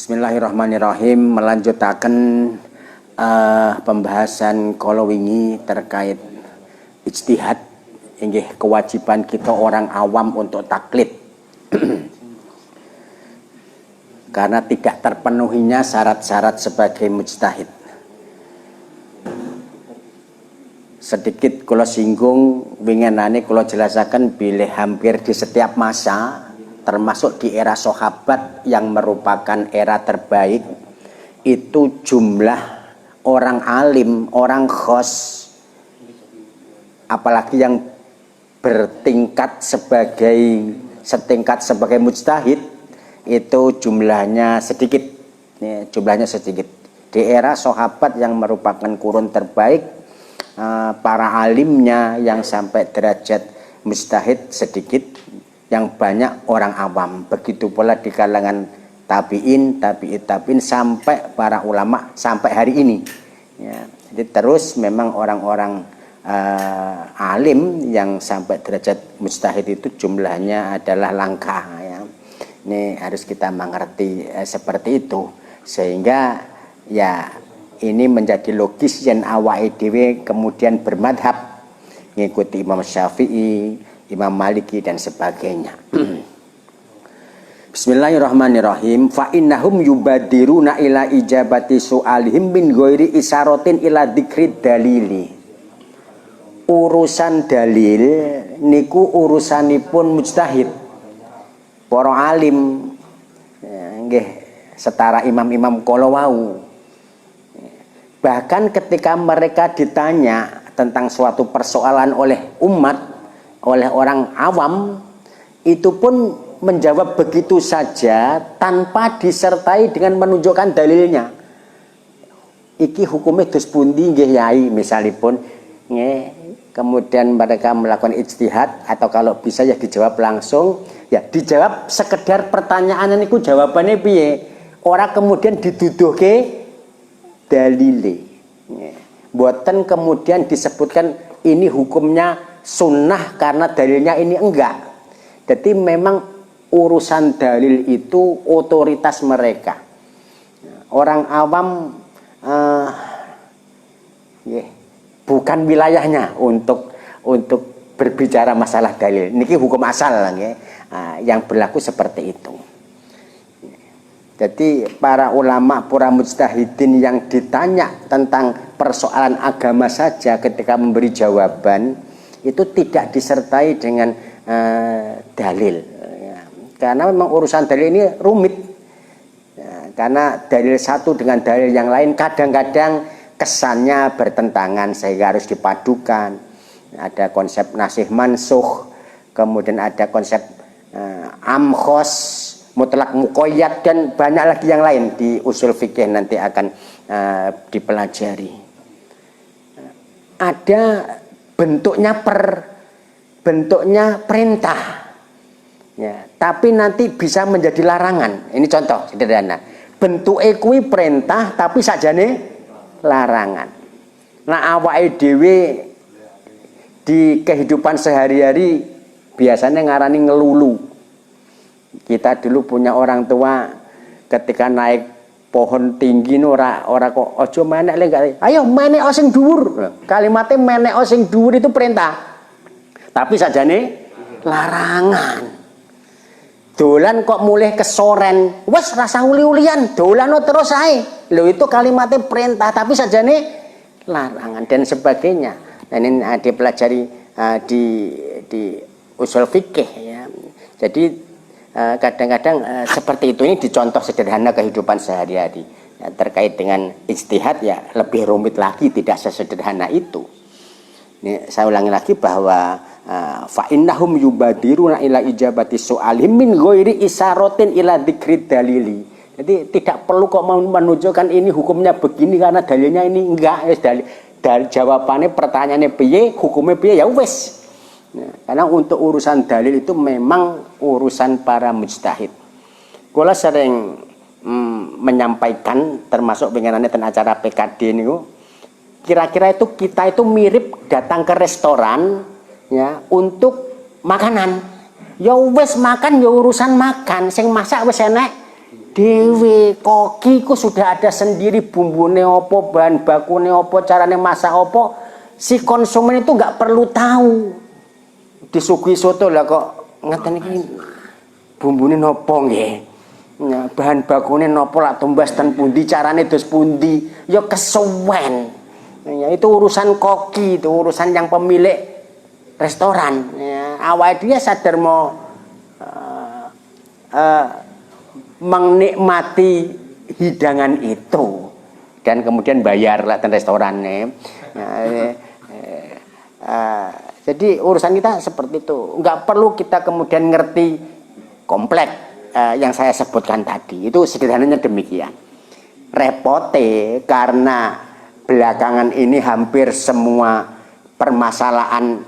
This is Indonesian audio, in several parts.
Bismillahirrahmanirrahim. Melanjutaken pembahasan kala wingi terkait ijtihad, inggih kewajiban kita orang awam untuk taklid. Karena tidak terpenuhinya syarat-syarat sebagai mujtahid. Sedikit kula singgung winginane kula jelasaken bilih hampir di setiap masa, termasuk di era sahabat yang merupakan era terbaik, itu jumlah orang alim, orang khos, apalagi yang bertingkat setingkat sebagai mujtahid, itu jumlahnya sedikit, ya, jumlahnya sedikit. Di era sahabat yang merupakan kurun terbaik, para alimnya yang sampai derajat mujtahid sedikit, yang banyak orang awam. Begitu pula di kalangan tabi'in, tabi'in sampai para ulama sampai hari ini, ya. Jadi terus memang orang-orang alim yang sampai derajat mujtahid itu jumlahnya adalah langka, ya. Ini harus kita mengerti seperti itu, sehingga ya ini menjadi logis yen awake dhewe kemudian bermadhab ngikuti Imam Syafi'i, Imam Maliki dan sebagainya. Bismillahirrahmanirrahim. Fa innahum yubadiruna ila ijabati su'alihim min ghairi isaratin ila dzikri dalili. Urusan dalil niku urusanipun mujtahid, para alim, nggih, setara imam-imam kala wau. Bahkan ketika mereka ditanya tentang suatu persoalan oleh umat, oleh orang awam, itu pun menjawab begitu saja tanpa disertai dengan menunjukkan dalilnya. Iki hukumnya dos pundi nggih yai misalipun, nggih. Kemudian mereka melakukan ijtihad, atau kalau bisa ya dijawab langsung, ya dijawab sekedar pertanyaan niku jawabannya piye, ora kemudian diduduhke dalile. Mboten kemudian disebutkan ini hukumnya sunnah karena dalilnya ini, enggak. Jadi memang urusan dalil itu otoritas mereka. Orang awam bukan wilayahnya untuk berbicara masalah dalil. Niki hukum asal, yang berlaku seperti itu. Jadi para ulama, para mujtahidin yang ditanya tentang persoalan agama saja ketika memberi jawaban itu tidak disertai dengan dalil, ya. Karena memang urusan dalil ini rumit, ya, karena dalil satu dengan dalil yang lain kadang-kadang kesannya bertentangan sehingga harus dipadukan. Ada konsep nasih mansuh, kemudian ada konsep amkhos, mutlak muqayyad, dan banyak lagi yang lain di usul fikih nanti akan dipelajari. Ada bentuknya perintah, ya, tapi nanti bisa menjadi larangan. Ini contoh sederhana. Bentuke kuwi perintah tapi sajane larangan. Nah, awake dhewe di kehidupan sehari-hari biasanya ngarani ngelulu. Kita dulu punya orang tua ketika naik pohon tinggi ora kok aja menek le, ayo menek sing dhuwur. Kalimatnya menek sing dhuwur itu perintah, tapi sajane larangan. Dolan kok mulih kesoren, wes rasa uli-ulian, dolan terus ae. Lho, itu kalimatnya perintah tapi sajane larangan dan sebagainya. Dan ini dipelajari di usul fikih, ya. Jadi kadang-kadang seperti itu. Ini dicontoh sederhana kehidupan sehari-hari, ya, terkait dengan ijtihad ya lebih rumit lagi, tidak sesederhana itu. Ini saya ulangi lagi bahwa fa innahum yubadiruna ila ijabati su'alihim min ghairi isaratin ila dzikri dalili. Jadi tidak perlu kok menunjukkan ini hukumnya begini karena dalilnya ini, enggak. Dari jawabannya pertanyaannya piye, hukumnya piye, ya wes. Nah, karena untuk urusan dalil itu memang urusan para mujtahid. Kula sering menyampaikan, termasuk pengenannya tentang acara PKD ini, kira-kira itu kita itu mirip datang ke restoran, ya, untuk makanan. Ya wes makan, ya urusan makan, sing masak wes enek dewe. Koki ku sudah ada sendiri bumbune opo, bahan bakune opo, carane masak opo. Si konsumen itu nggak perlu tahu. Disuguhi soto lah kok ngeten iki bumbune nopo nggih. Ya, bahan bakune nopo lak tumbas ten pundi, carane dos pundi, ya kesuwen. Ya, itu urusan koki, itu urusan yang pemilik restoran. Ya, awake dia sadar mau menikmati hidangan itu dan kemudian bayar lah ten restorannya. Jadi urusan kita seperti itu, nggak perlu kita kemudian ngerti kompleks yang saya sebutkan tadi. Itu sederhananya demikian. Repote karena belakangan ini hampir semua permasalahan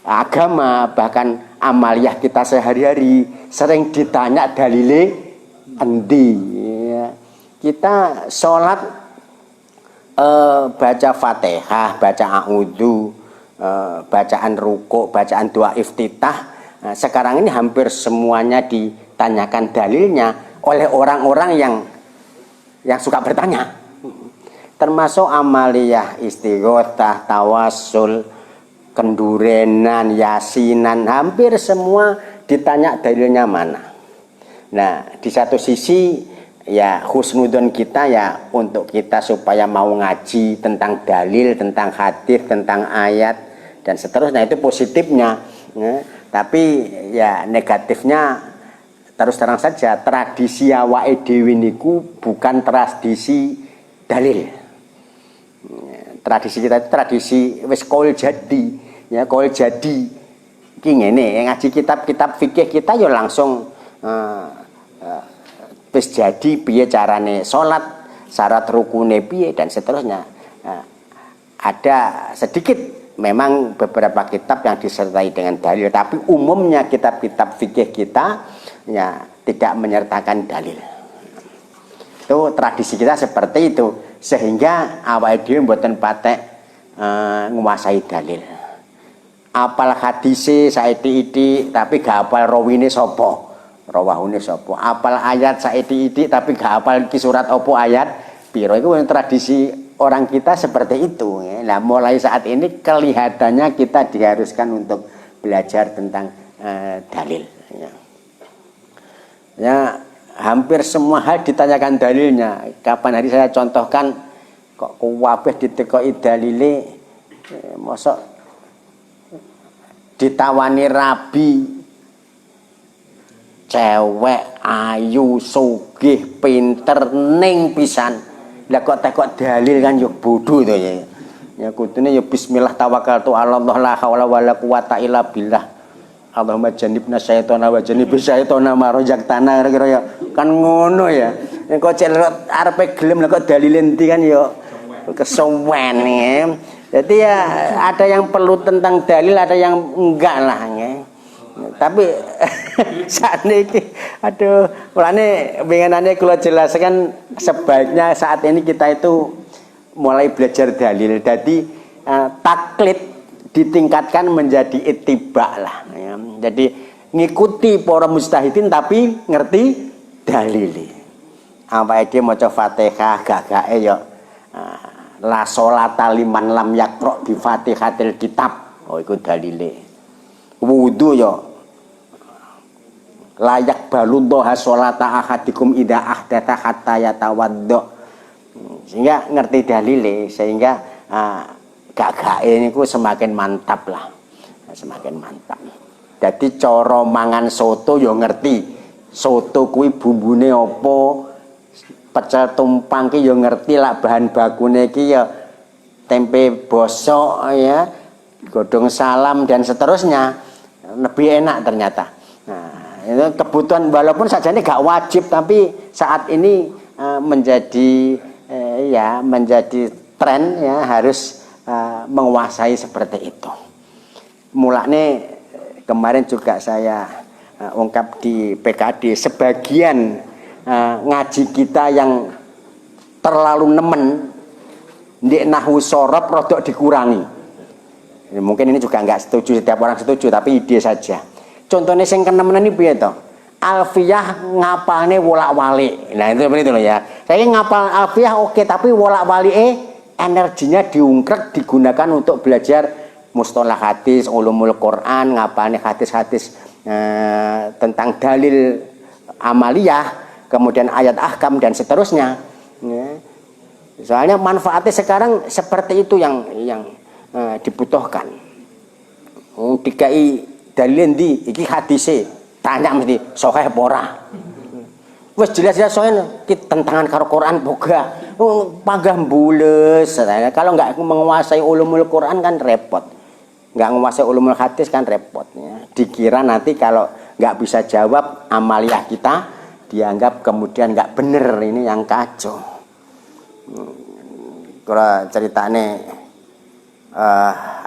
agama bahkan amaliyah kita sehari-hari sering ditanya dalile endi. Ya. Kita sholat baca Fatihah, baca a'udzu, bacaan ruku', bacaan doa iftitah. Nah, sekarang ini hampir semuanya ditanyakan dalilnya oleh orang-orang yang suka bertanya. Termasuk amaliyah, istighotsah, tawassul, kendurenan, yasinan, hampir semua ditanya dalilnya mana. Nah, di satu sisi ya husnudon kita ya untuk kita supaya mau ngaji tentang dalil, tentang hadis, tentang ayat dan seterusnya, itu positifnya. Ya. Tapi ya negatifnya terus terang saja tradisi awake dhewe niku bukan tradisi dalil. Ya, tradisi kita itu tradisi wis kol jadi, ya kol jadi. Iki ngene, ngaji kitab-kitab fikih kita ya langsung wis jadi piye carane salat, syarat rukune piye dan seterusnya. Ada sedikit memang beberapa kitab yang disertai dengan dalil, tapi umumnya kitab-kitab fikih kita ya tidak menyertakan dalil. Itu tradisi kita seperti itu, sehingga awake dhewe mboten patek nguasai dalil. Apal hadise saithik-ithik tapi gak apal rawine sapa, rawahune sapa. Apal ayat saithik-ithik tapi gak apal iki surat apa ayat piro. Iku tradisi orang kita seperti itu. Nah, mulai saat ini kelihatannya kita diharuskan untuk belajar tentang dalil. Ya, hampir semua hal ditanyakan dalilnya. Kapan hari saya contohkan kok kuwabeh ditekoki dalile, mosok ditawani rabi, cewek ayu, sugih, pinter, ning pisan. Lah kok tekok dalil kan yo bodoh to ya. Ya kudune yo bismillah tawakkaltu 'ala Allah la haula wala quwata illa billah. Allahumma jannibna syaitana wa jannibis syaitana ma razaqtana, kira-kira ya kan ngono ya. Nek kok cek arepe gelem lah kok dalil endi kan yo kesuwen ya. Jadi ya ada yang perlu tentang dalil, ada yang enggak lah ya. Tapi saat ini aduh mulane pengenane kula jelaskan sebaiknya saat ini kita itu mulai belajar dalil. Jadi taklid ditingkatkan menjadi ittiba lah ya. Jadi ngikuti para mujtahidin tapi ngerti dalil. Awake dhewe maca Fatihah gagake ya la sholata liman lam yaqra bi Fatihatil kitab. Oh iku dalile. Wudu ya layak baluddoha sholata ahadikum idza ahdatha hatta yatawaddo. Sehingga ngerti dalile, sehingga gagake niku semakin mantap lah. Semakin mantap. Jadi cara mangan soto ya ngerti. Soto kuwi bumbune apa, pecel tumpang ki ya ngerti lah, bahan bakune ki ya tempe bosok ya, godhong salam dan seterusnya. Lebih enak ternyata. Nah, itu kebutuhan walaupun saja ini gak wajib, tapi saat ini menjadi menjadi tren ya, harus menguasai seperti itu. Mulane kemarin juga saya ungkap di PKD, sebagian ngaji kita yang terlalu nemen ndek nahwu sorob rodok dikurangi. Mungkin ini juga nggak setuju, setiap orang setuju, tapi ide saja. Contohnya sing kenemenan ini piye to? alfiyah ngapalne wolak-walik. Nah, itu seperti itu loh ya. Saya ngapal alfiyah oke, tapi wolak-walik energinya diungkrek digunakan untuk belajar mustalah hadis, ulumul Quran, ngapalne hadis-hadis tentang dalil amaliyah, kemudian ayat ahkam dan seterusnya. Ya. Soalnya manfaatnya sekarang seperti itu yang dibutuhkan. Dikai dalil ndi iki hadise, tanya mesti sahih apa ora. Wis jelas-jelas sahih tentangan karo Quran boga. Panggah mbules. Kalau nggak menguasai ulumul Quran kan repot. Nggak menguasai ulumul hadis kan repot ya. Dikira nanti kalau nggak bisa jawab amaliyah kita dianggap kemudian nggak bener, ini yang kacau. Kalau ceritane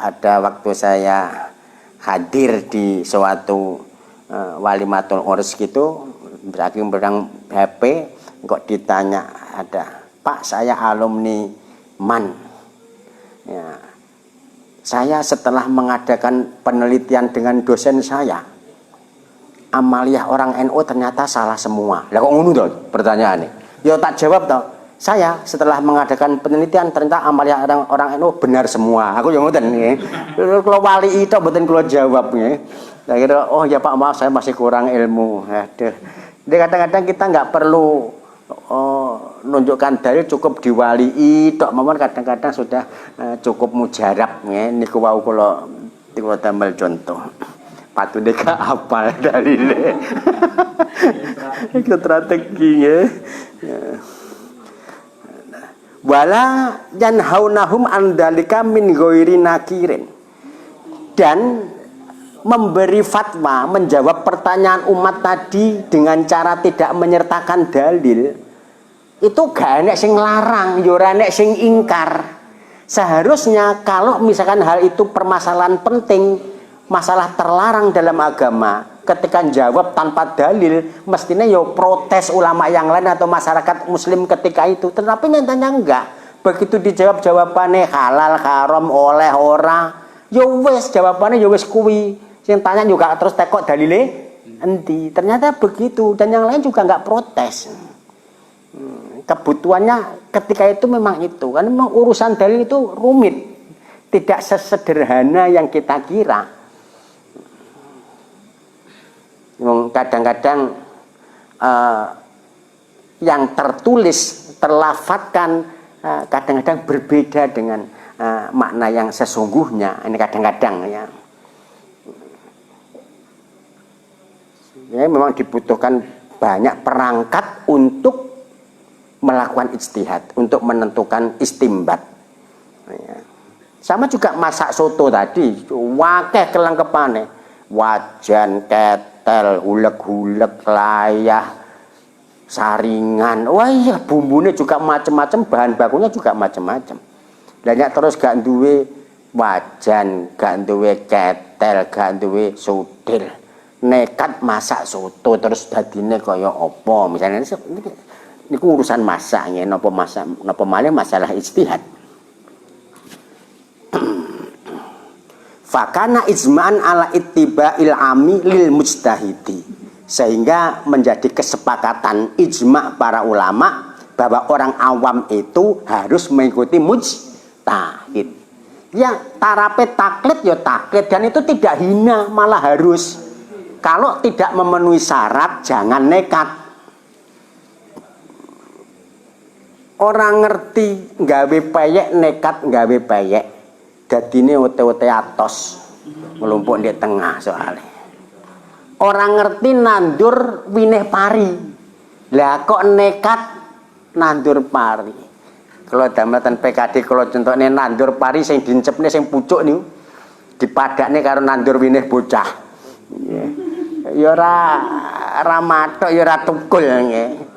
ada waktu saya hadir di suatu walimatul urs gitu, saking berang HP kok ditanya ada, Pak saya alumni MAN ya, saya setelah mengadakan penelitian dengan dosen saya, amaliyah orang NU ternyata salah semua. Lah kok ngono to pertanyaannya? Ya tak jawab toh. Saya setelah mengadakan penelitian ternyata amaliyah orang NU benar semua. Aku yang ngoten nggih. Kalau wali itu mboten kula jawab nggih. Saya kira oh ya Pak maaf saya masih kurang ilmu. Aduh. Jadi kadang-kadang kita nggak perlu nunjukkan dalil, cukup diwali tok mawon, kadang-kadang sudah cukup mujarab nggih. Niku wau kula damel contoh. Patune gak apal dalile. Iki strategi nggih. Wala yanhaunahum an dzalika min ghairi nakirin. Dan memberi fatwa, menjawab pertanyaan umat tadi dengan cara tidak menyertakan dalil, itu gak enek sing larang, yo ora enek sing ingkar. Seharusnya kalau misalkan hal itu permasalahan penting, masalah terlarang dalam agama, ketika jawab tanpa dalil, mestinya yo protes ulama yang lain atau masyarakat muslim ketika itu. Tetapi nyatanya enggak. Begitu dijawab jawabannya halal, haram, oleh, ora, yo wes jawabannya yo wes kuwi. Yang tanya juga terus tekok dalile endi. Ternyata begitu, dan yang lain juga enggak protes. Kebutuhannya ketika itu memang itu. Karena memang urusan dalil itu rumit. Tidak sesederhana yang kita kira. Kadang-kadang yang tertulis, terlafadzkan kadang-kadang berbeda dengan makna yang sesungguhnya. Ini kadang-kadang ya. Ya memang dibutuhkan banyak perangkat untuk melakukan ijtihad, untuk menentukan istimbat. Ya. Sama juga masak soto tadi, wakeh kelengkapane, wajan, ketel, hulek-hulek, layah, saringan. Wah iya, bumbunya juga macam-macam, bahan bakunya juga macam-macam. Banyak terus gak duwe wajan, gak duwe ketel, gak duwe sudil. Nekat masak soto terus dadine kaya apa? Misalnya ini urusan masaknya, napa masak, napa malih masalah ijtihad. Fakana ijma'an ala ittiba'il ami lil mujtahidi, sehingga menjadi kesepakatan ijma' para ulama bahwa orang awam itu harus mengikuti mujtahid. Ya tarape taklid ya taklid, dan itu tidak hina, malah harus. Kalau tidak memenuhi syarat jangan nekat. Orang ngerti gawe peyek nekat gawe peyek. Dadine ote-ote atos melumpuk di tengah soalnya. Orang ngerti nandur winih pari, lah kok nekat nandur pari. Kalau dametan PKD kalau contohnya nandur pari sing dincepne sing pucuk niku dipadakne karo nandur winih bocah. Ya ora matok ya ora tukul nggih.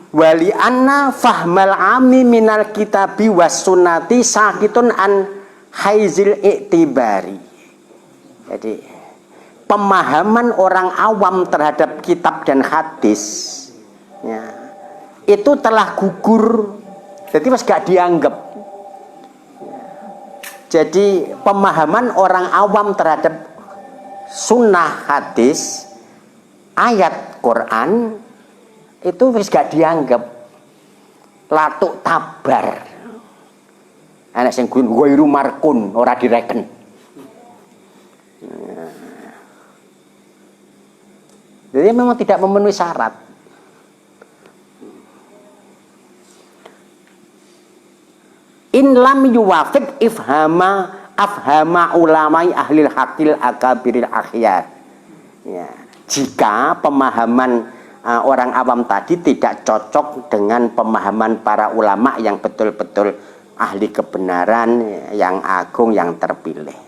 Wali anna fahmal ami minal kitabi was sunnati sakitun an haizil iktibari. Jadi pemahaman orang awam terhadap kitab dan hadis ya, itu telah gugur, jadi mas gak dianggap. Jadi pemahaman orang awam terhadap sunnah hadis, ayat Quran itu wis gak dianggap latuk tabar. Anak sing ghairu markun ora direken. Jadi memang tidak memenuhi syarat. In lam yuwafiq afhama ulamai ahlil hakil akabiril akhyar. Ya, jika pemahaman orang awam tadi tidak cocok dengan pemahaman para ulama yang betul-betul ahli kebenaran, yang agung, yang terpilih.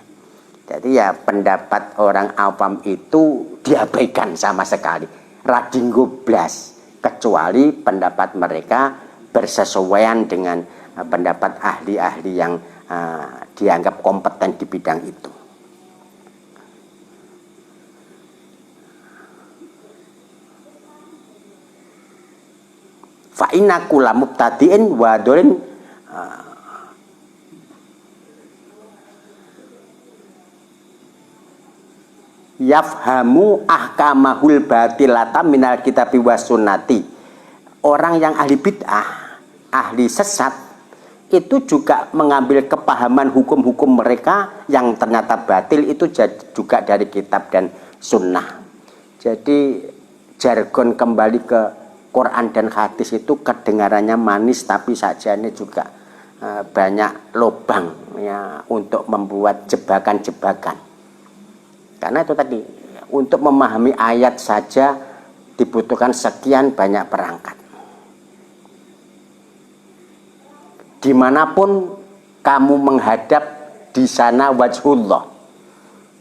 Jadi ya pendapat orang awam itu diabaikan sama sekali, radinggo blas, kecuali pendapat mereka bersesuaian dengan pendapat ahli-ahli yang dianggap kompeten di bidang itu. Fa inna kulla mubtadi'in wa dolin yafhamu ahkamahul batilata minal kitabi was sunnati. Orang yang ahli bid'ah, ahli sesat, itu juga mengambil kepahaman hukum-hukum mereka yang ternyata batil itu juga dari kitab dan sunnah. Jadi jargon kembali ke Quran dan hadis itu kedengarannya manis, tapi sajane juga banyak lubang ya, untuk membuat jebakan-jebakan. Karena itu tadi, untuk memahami ayat saja dibutuhkan sekian banyak perangkat. Dimanapun kamu menghadap, di sana wajhullah.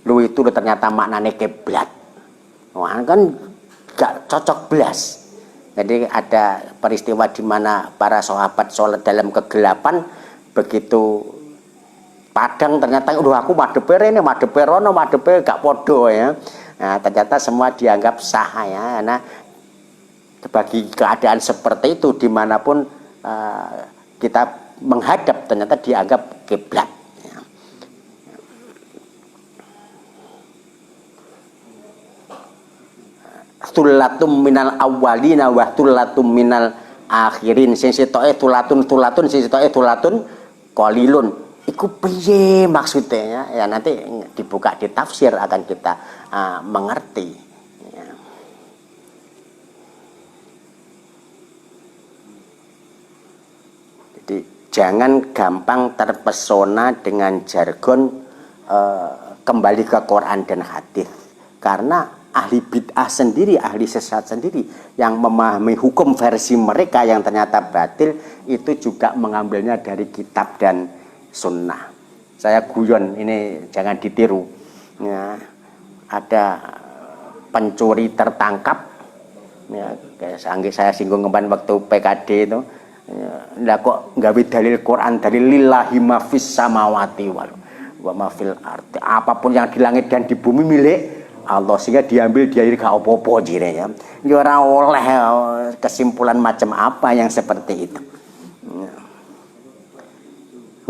Lu itu ternyata maknanya kiblat. Wah, kan gak cocok belas. Jadi ada peristiwa di mana para sahabat sholat dalam kegelapan, begitu padang ternyata aku madepe rene, madepe rono, madepe gak podo ya. Nah, ternyata semua dianggap sah ya. Nah, bagi keadaan seperti itu dimanapun kita menghadap ternyata dianggap kiblat. Ya. Tulatum minal awwalina wa tulatum minal akhirin. Sing sitoke tulatun sing sitoke tulatun qalilun. Iku piye maksudnya ya, nanti dibuka di tafsir akan kita mengerti ya. Jadi jangan gampang terpesona dengan jargon kembali ke Quran dan hadis, karena ahli bid'ah sendiri, ahli sesat sendiri yang memahami hukum versi mereka yang ternyata batil itu juga mengambilnya dari kitab dan sunnah. Saya guyon, ini jangan ditiru ya. Ada pencuri tertangkap ya, kayak saya singgung kemarin waktu PKD itu ya, kok nggawe dalil Quran, dalil lillahi ma fis samawati wal wa ma fil ardi, apapun yang di langit dan di bumi milik Allah, sehingga diambil dia gak apa-apa jirenya. Ya ora oleh kesimpulan macam apa yang seperti itu.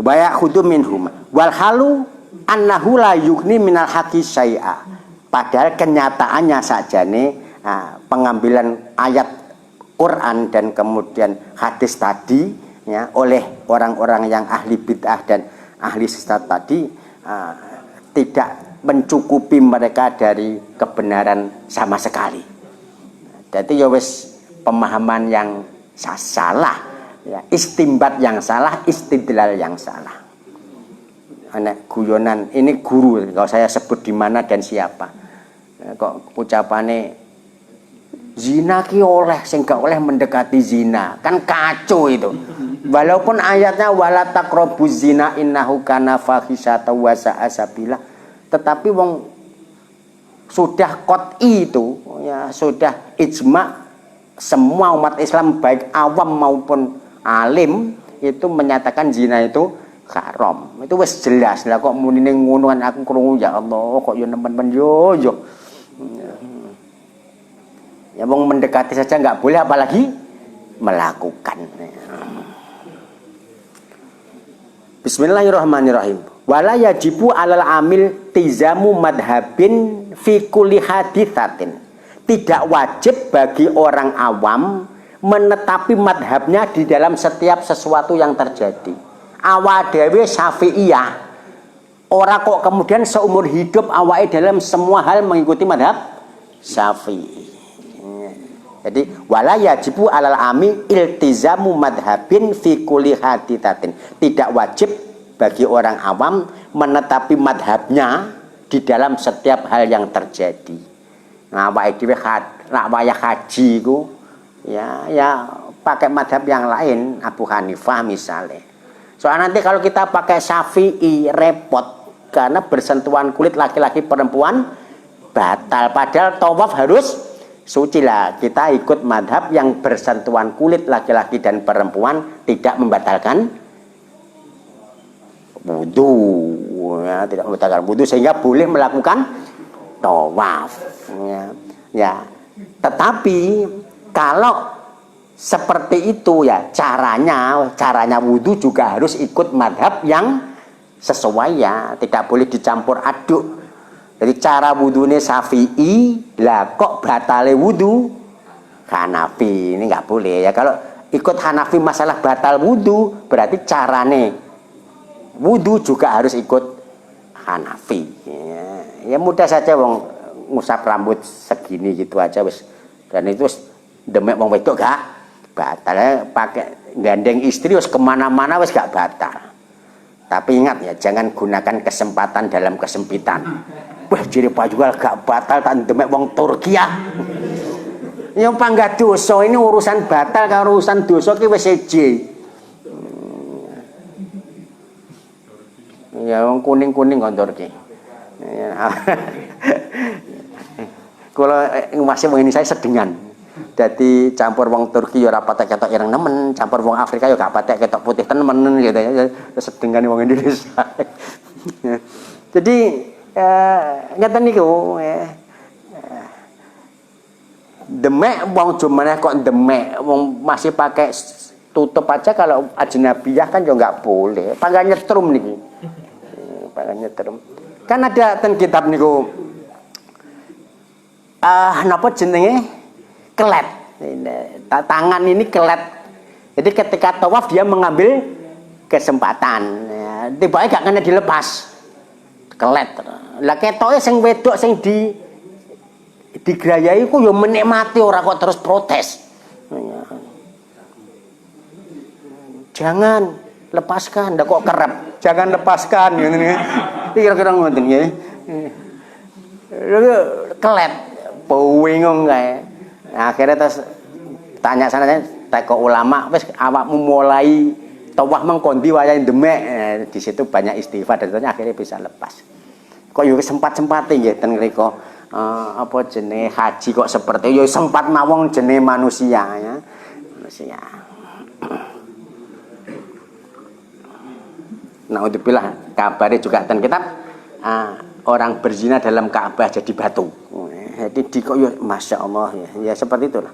Baya khudu minhum wal halu annahu la yugni minal haqi syai'a. Padahal kenyataannya sajane pengambilan ayat Quran dan kemudian hadis tadi ya, oleh orang-orang yang ahli bid'ah dan ahli sesat tadi tidak mencukupi mereka dari kebenaran sama sekali. Jadi ya wis pemahaman yang salah ya, istimbat yang salah, istidlal yang salah. Anak guyonan ini guru, kalau saya sebut di mana dan siapa. Kok ucapane zina ki oleh, sing gak oleh mendekati zina, kan kacau itu. Walaupun ayatnya wala taqrabuz zina innahu kana fahisatan wa sa'a sabila, tetapi wong sudah qat'i itu ya, sudah ijma semua umat Islam baik awam maupun alim itu menyatakan zina itu haram. Itu wis jelas lah, kok munine ngono kan aku krungu ya Allah kok yo nemen-nemen yo. Ya wong mendekati saja nggak boleh apalagi melakukan. Bismillahirrahmanirrahim. Wala yajibu alal amil tizamu madhabin fi kulli haditsatin. Tidak wajib bagi orang awam menetapi madhabnya di dalam setiap sesuatu yang terjadi. Awak dhewe Syafi'iyah, ora kok kemudian seumur hidup awake dalam semua hal mengikuti madhab Syafi'i. Jadi wala yajibu alal ami iltizamu madhabin fi kulli haditsatin. Tidak wajib bagi orang awam menetapi madhabnya di dalam setiap hal yang terjadi. Nah, awake dhewe nak wayah haji ku ya pakai madhab yang lain, Abu Hanifah misalnya. Soalnya nanti kalau kita pakai Syafi'i repot karena bersentuhan kulit laki-laki perempuan batal. Padahal tawaf harus suci lah. Kita ikut madhab yang bersentuhan kulit laki-laki dan perempuan tidak membatalkan wudu, ya, tidak membatalkan wudu sehingga boleh melakukan tawaf. Ya. Tetapi kalau seperti itu ya caranya wudu juga harus ikut madhab yang sesuai ya, tidak boleh dicampur aduk. Jadi cara wudhunya Syafi'i lah kok batale wudu Hanafi, ini nggak boleh ya. Kalau ikut Hanafi masalah batal wudu berarti carane wudu juga harus ikut Hanafi ya mudah saja wong ngusap rambut segini gitu aja wis, dan itu demek wong wedok gak batal ya. Pakai gandeng istri wis kemana-mana wis gak batal. Tapi ingat ya, jangan gunakan kesempatan dalam kesempitan. Wah jadi Pak Jual gak batal tak demek wong Turki ya. Yang panggah dosa ini urusan batal kalau urusan dosa ki wis seje. Ya wong kuning-kuning kon Turki. Kalau masih wong ini saya sedengan. Jadi campur wong Turki ya ora patek ketok ireng nemen, campur wong Afrika ya gak patek ketok putih temen gitu ya. Sedengan wong Indonesia. Jadi ngeten niku demek wong jumane kok demek wong masih pakai tutup aja. Kalau ajnabiyah kan ya nggak boleh. Pangga nyetrum niki. Pangga nyetrum. Kan ada ten kitab niku napa jenenge kelet. Tangan ini kelet. Jadi ketika tawaf dia mengambil kesempatan. Ya, tiba-tiba gak kena dilepas. Kelet. Lah ketoke sing wedok sing digrayai ku ya menikmati ora kok terus protes. Jangan lepaskan, ndak kok kerep. Jangan lepaskan ngene iki. Kira-kira ngoten nggih. Kelet, bingung kae. Akhirnya terus tanya sana teko ulama, wis awakmu mulai tawaf mengkondi wayahe demek. Di situ banyak istighfar dan akhirnya bisa lepas. Kok yo sempat-sempate nggih ten mriku apa jenenge haji kok seperti yo sempat mawon jenenge manusia ya. Manusia. Nah, udzubillah kabarnya juga ten kitab orang berzina dalam Ka'bah jadi batu. Jadi di kok yo Masya Allah ya seperti itulah.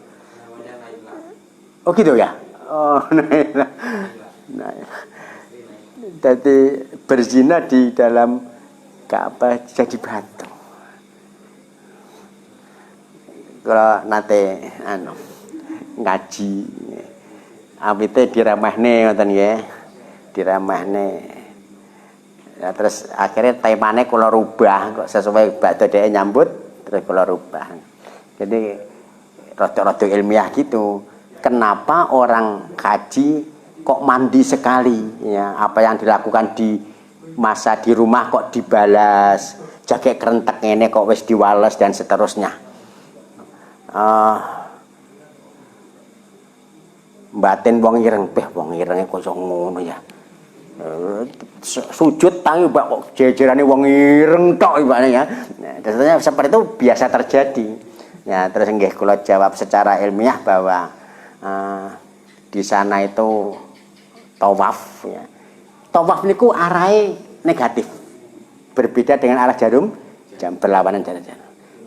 Oh gitu ya. Oh nah. Jadi berzina di dalam Ka'bah jadi batu. Kalau nanti ngaji awite diramahne ngoten nggih. Diramahne. Ya, terus akhirnya temane kula rubah kok sesuai bakda dhek nyambut terus kula rubah. Jadi rada-rada ilmiah gitu. Kenapa orang haji kok mandi sekali ya, apa yang dilakukan di masa di rumah kok dibalas, jaket kerentek ngene kok wis diwales dan seterusnya. Batin wong ireng, wong irenge kok ngono ya. Sujud tangi kok jejerane wong ireng tok ibane ya. Nah, ternyata seperti itu biasa terjadi. Ya, terus nggih kula jawab secara ilmiah bahwa di sana itu tawaf ya. Tawaf niku arahe negatif. Berbeda dengan arah jarum jam berlawanan jarum.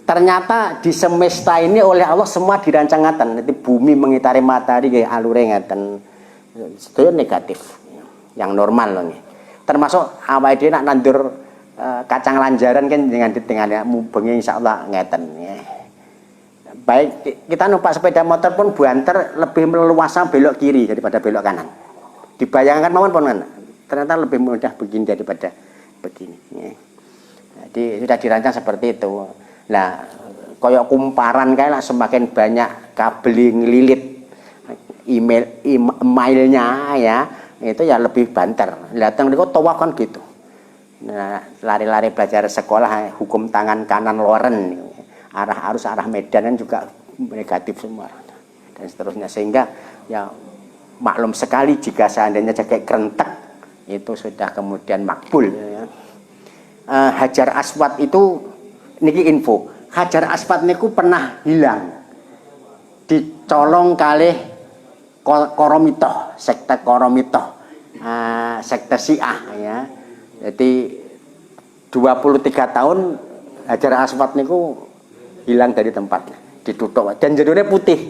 Ternyata di semesta ini oleh Allah semua dirancang ngaten. Nanti bumi mengitari matahari kayak alure ngaten. Itu negatif. Yang normal loh nih. termasuk awake dhewe nak nandur kacang lanjaran kan dengan di tengahnya bengi insyaallah ngeten ya. Baik kita numpak sepeda motor pun banter lebih leluasa belok kiri daripada belok kanan. Dibayangkan mawon pun kan ternyata lebih mudah begini daripada begini ya. Jadi sudah dirancang seperti itu. Nah, koyok kumparan kayak lah semakin banyak kabel ngelilit emailnya ya, itu ya lebih banter. Datang niku towa kan gitu. Nah, lari-lari belajar sekolah hukum tangan kanan loren, arah arus arah medan kan juga negatif semua dan seterusnya sehingga ya maklum sekali jika seandainya jaket kerentek itu sudah kemudian makbul ya. Hajar Aswad itu niki info. Hajar Aswad niku pernah hilang. Dicolong kalih Koromitoh, sekte Koromitoh. Sekte Syiah ya. Jadi 23 tahun Hajar Aswad niku hilang dari tempatnya, ditutup dan jadinya putih.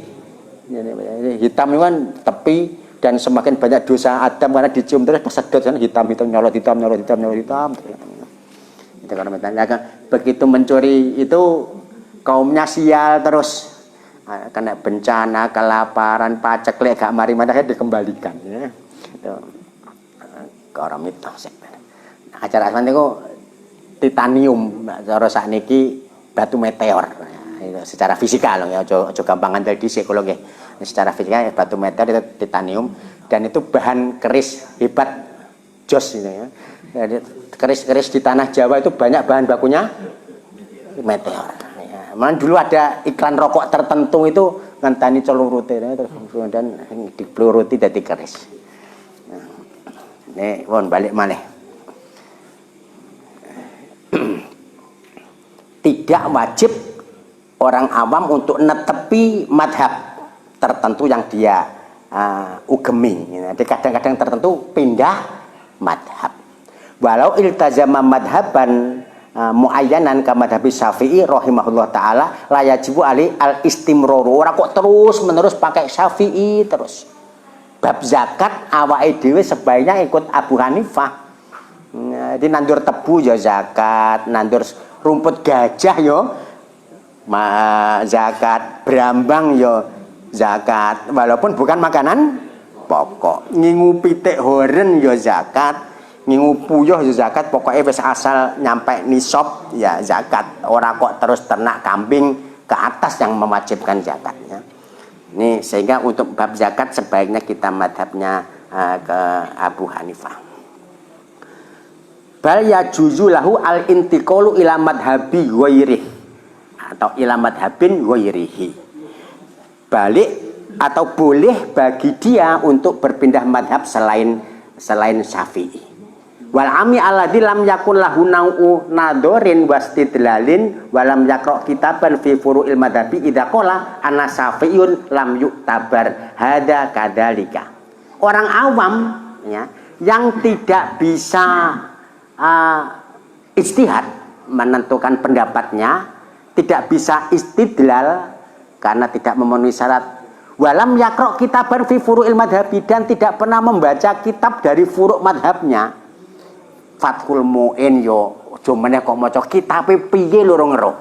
Hitam itu kan tepi dan semakin banyak dosa Adam karena dicium terus kesedot kan hitam nyolot hitam. Begitu mencuri itu kaumnya sial terus kena bencana, kelaparan, pacek lek gak mari-mari dikembalikan ya. Itu korom itu. Acara asman itu titanium, cara sakniki batu meteor. Itu secara fisika loh ya, aja gampang ngandel dhisik kula nggih. Secara fisika batu meteor itu titanium dan itu bahan keris hebat jos itu ya. Jadi keris-keris di tanah Jawa itu banyak bahan bakunya meteor. Ya. Malah dulu ada iklan rokok tertentu itu ngenteni celurute terus kemudian dipluruti dadi keris. Nah, ini pun balik malih. Tidak wajib orang awam untuk netepi madhab tertentu yang dia ugemi. Jadi kadang-kadang tertentu pindah madhab. Walau iltazama madhaban muayyanan ka madhabi Syafi'i rahimahullah taala la yajibu ali al istimroru. Ora kok terus menerus pakai Syafi'i terus. Bab zakat awake dhewe sebaiknya ikut Abu Hanifah. Jadi nandur tebu ya zakat, nandur rumput gajah yo zakat, brambang yo zakat walaupun bukan makanan pokok. Ngingu pitik horen yo zakat. Ngingu puyuh ya zakat, pokoknya wis asal nyampe nisab ya zakat. Ora kok terus ternak kambing ke atas yang mewajibkan zakatnya. Ini sehingga untuk bab zakat sebaiknya kita madhabnya ke Abu Hanifah. Bal yajuzu lahu al intiqalu ila madhabi ghairih atau ila madhabin ghairihi. Balik atau boleh bagi dia untuk berpindah madhab selain Syafi'i. Wal ami alladzi lam yakun lahu nau'u nadharin wastidlalin wa lam yaqra kitaban fi furu'il madhabi idza qala ana syafi'un lam yu'tabar hada kadzalika. Orang awam ya yang tidak bisa ijtihad menentukan pendapatnya, tidak bisa istidlal karena tidak memenuhi syarat. Walam yaqra kitaban fi furu'il madhabi dan tidak pernah membaca kitab dari furu' madhabnya. Fathul Mu'in yo aja meneh kok maca kitabe piye lho ora ngeru.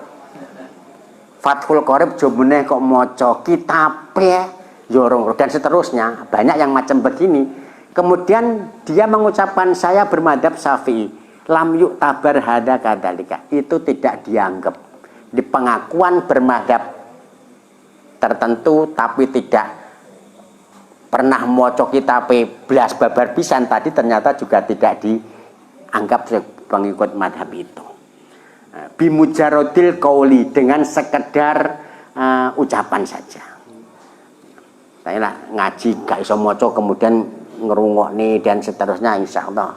Fathul Qorib aja meneh kok maca kitabe yo ora ngeru dan seterusnya. Banyak yang macam begini. Kemudian dia mengucapkan saya bermadhab Syafi'i. Lam yuk tabar hada kadalika. Itu tidak dianggap. Di pengakuan bermadhab tertentu tapi tidak pernah maca kitabe blas babar pisan tadi ternyata juga tidak dianggap pengikut madhab itu. Bimujarodil qauli dengan sekedar ucapan saja. Saya lah ngaji gak iso maca kemudian ngerungokne dan seterusnya insyaallah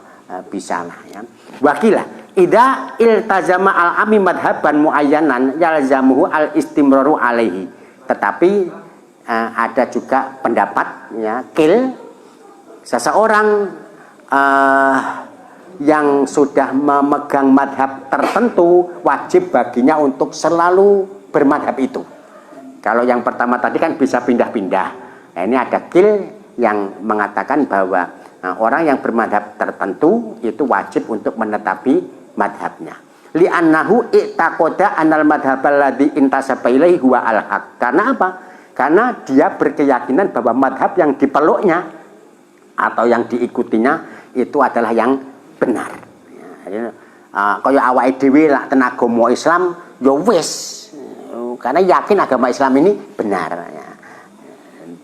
bisa lah ya. Wakilah idza iltazama al-ami madhaban muayyanan yalzamuhu al-istimraru alaihi. Tetapi ada juga pendapat ya kil seseorang yang sudah memegang madhab tertentu wajib baginya untuk selalu bermadhab itu. Kalau yang pertama tadi kan bisa pindah-pindah. Nah, ini ada kil yang mengatakan bahwa Nah, orang yang bermadhab tertentu itu wajib untuk menetapi madhabnya. Li'annahu i'taqada anal madhabal ladzi intasaba ilaihi huwa al-haq. Karena apa? Karena dia berkeyakinan bahwa madhab yang dipeluknya atau yang diikutinya itu adalah yang benar. Ya, kaya awake dhewe lak ten agama Islam ya wis, karena yakin agama Islam ini benar. Ya.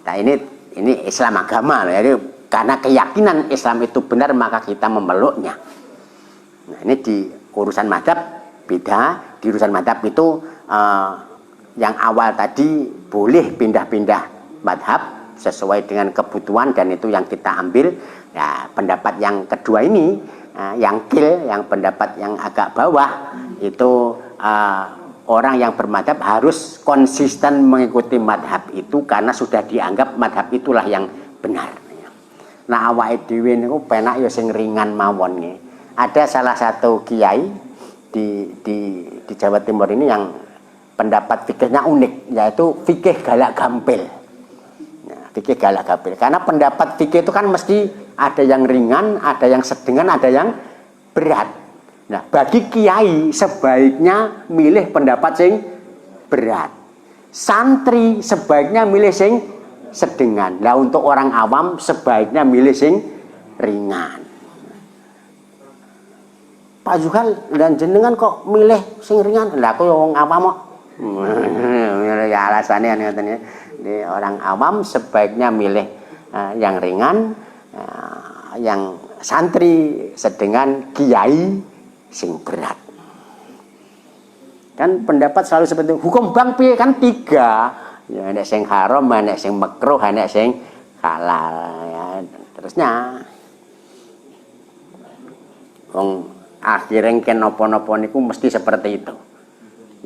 Nah, ini Islam agama loh. Jadi karena keyakinan Islam itu benar maka kita memeluknya. Nah, ini di urusan madhab beda. Di urusan madhab itu yang awal tadi boleh pindah-pindah madhab sesuai dengan kebutuhan dan itu yang kita ambil. Ya, pendapat yang kedua ini yang yang pendapat yang agak bawah itu orang yang bermadhab harus konsisten mengikuti madhab itu karena sudah dianggap madhab itulah yang benar. Nah, awake dhewe niku penak ya sing ringan mawon nggih. Ada salah satu kiai di Jawa Timur ini yang pendapat fikihnya unik, yaitu fikih galak gampil. Nah, fikih galak gampil. Karena pendapat fikih itu kan mesti ada yang ringan, ada yang sedengan, ada yang berat. Nah, bagi kiai sebaiknya milih pendapat sing berat. Santri sebaiknya milih sing sedengan. Nah, untuk orang awam sebaiknya milih sing ringan. Pak Zuhal dan jenengan kok milih sing ringan? Lah aku wong awam kok. Ya alasannya katanya. Di orang awam sebaiknya milih yang ringan, yang santri sedengan, kiai sing berat. Kan pendapat selalu seperti itu. Hukum bank piye kan 3. Ya, ada sing haram, ada sing makruh, ada sing halal. Ya, terusnya, wong akhirnya ken nopo-nopo niku mesti seperti itu.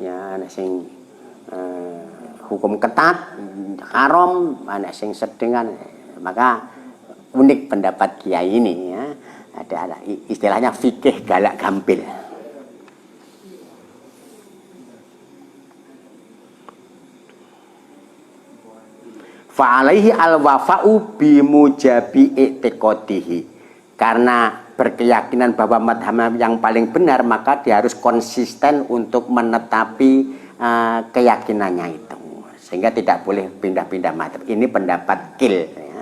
Ya, ada sing hukum ketat, haram, ada sing sedengan. Maka unik pendapat kiai ini. Ya, ada istilahnya fikih galak gampil. Fa'alaihi al-wafa'u bimujabi i'tiqadihi. Karena berkeyakinan bahwa madhab yang paling benar, maka dia harus konsisten untuk menetapi keyakinannya itu. Sehingga tidak boleh pindah-pindah madhab. Ini pendapat Qil. Ya.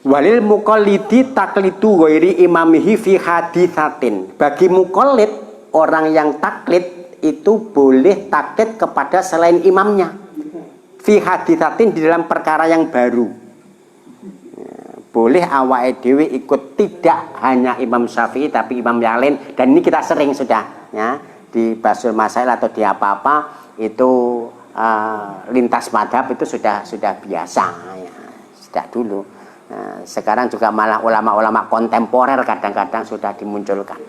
Walil muqallidi taklidu ghairi imamihi fi haditsatin. Bagi muqallid, orang yang taklid itu boleh taklid kepada selain imamnya. Fi haditsatin di dalam perkara yang baru. Boleh awake dhewe ikut tidak hanya Imam Syafi'i tapi imam yang lain, dan ini kita sering sudah ya di Basul Masail atau di apa-apa itu lintas madhab itu sudah biasa ya, sejak dulu. Sekarang juga malah ulama-ulama kontemporer kadang-kadang sudah dimunculkan.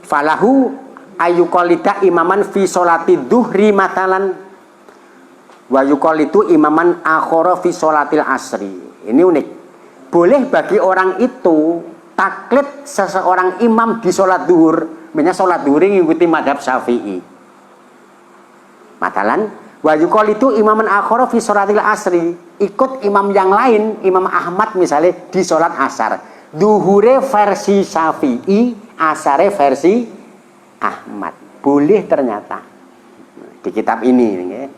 Falahu ayyuqallida imaman fi sholati dhuhri matalan wa yuqallidu imaman akhara fi sholatil asri. Ini unik. Boleh bagi orang itu taklid seseorang imam di sholat duhur. Misalnya sholat duhur ngikuti madhab Syafi'i. Matalan wa yuqallidu imaman akhara fi sholatil asri. Ikut imam yang lain, Imam Ahmad misalnya di sholat asar. Duhure versi Syafi'i, asare versi Ahmad. Boleh ternyata di kitab ini ya.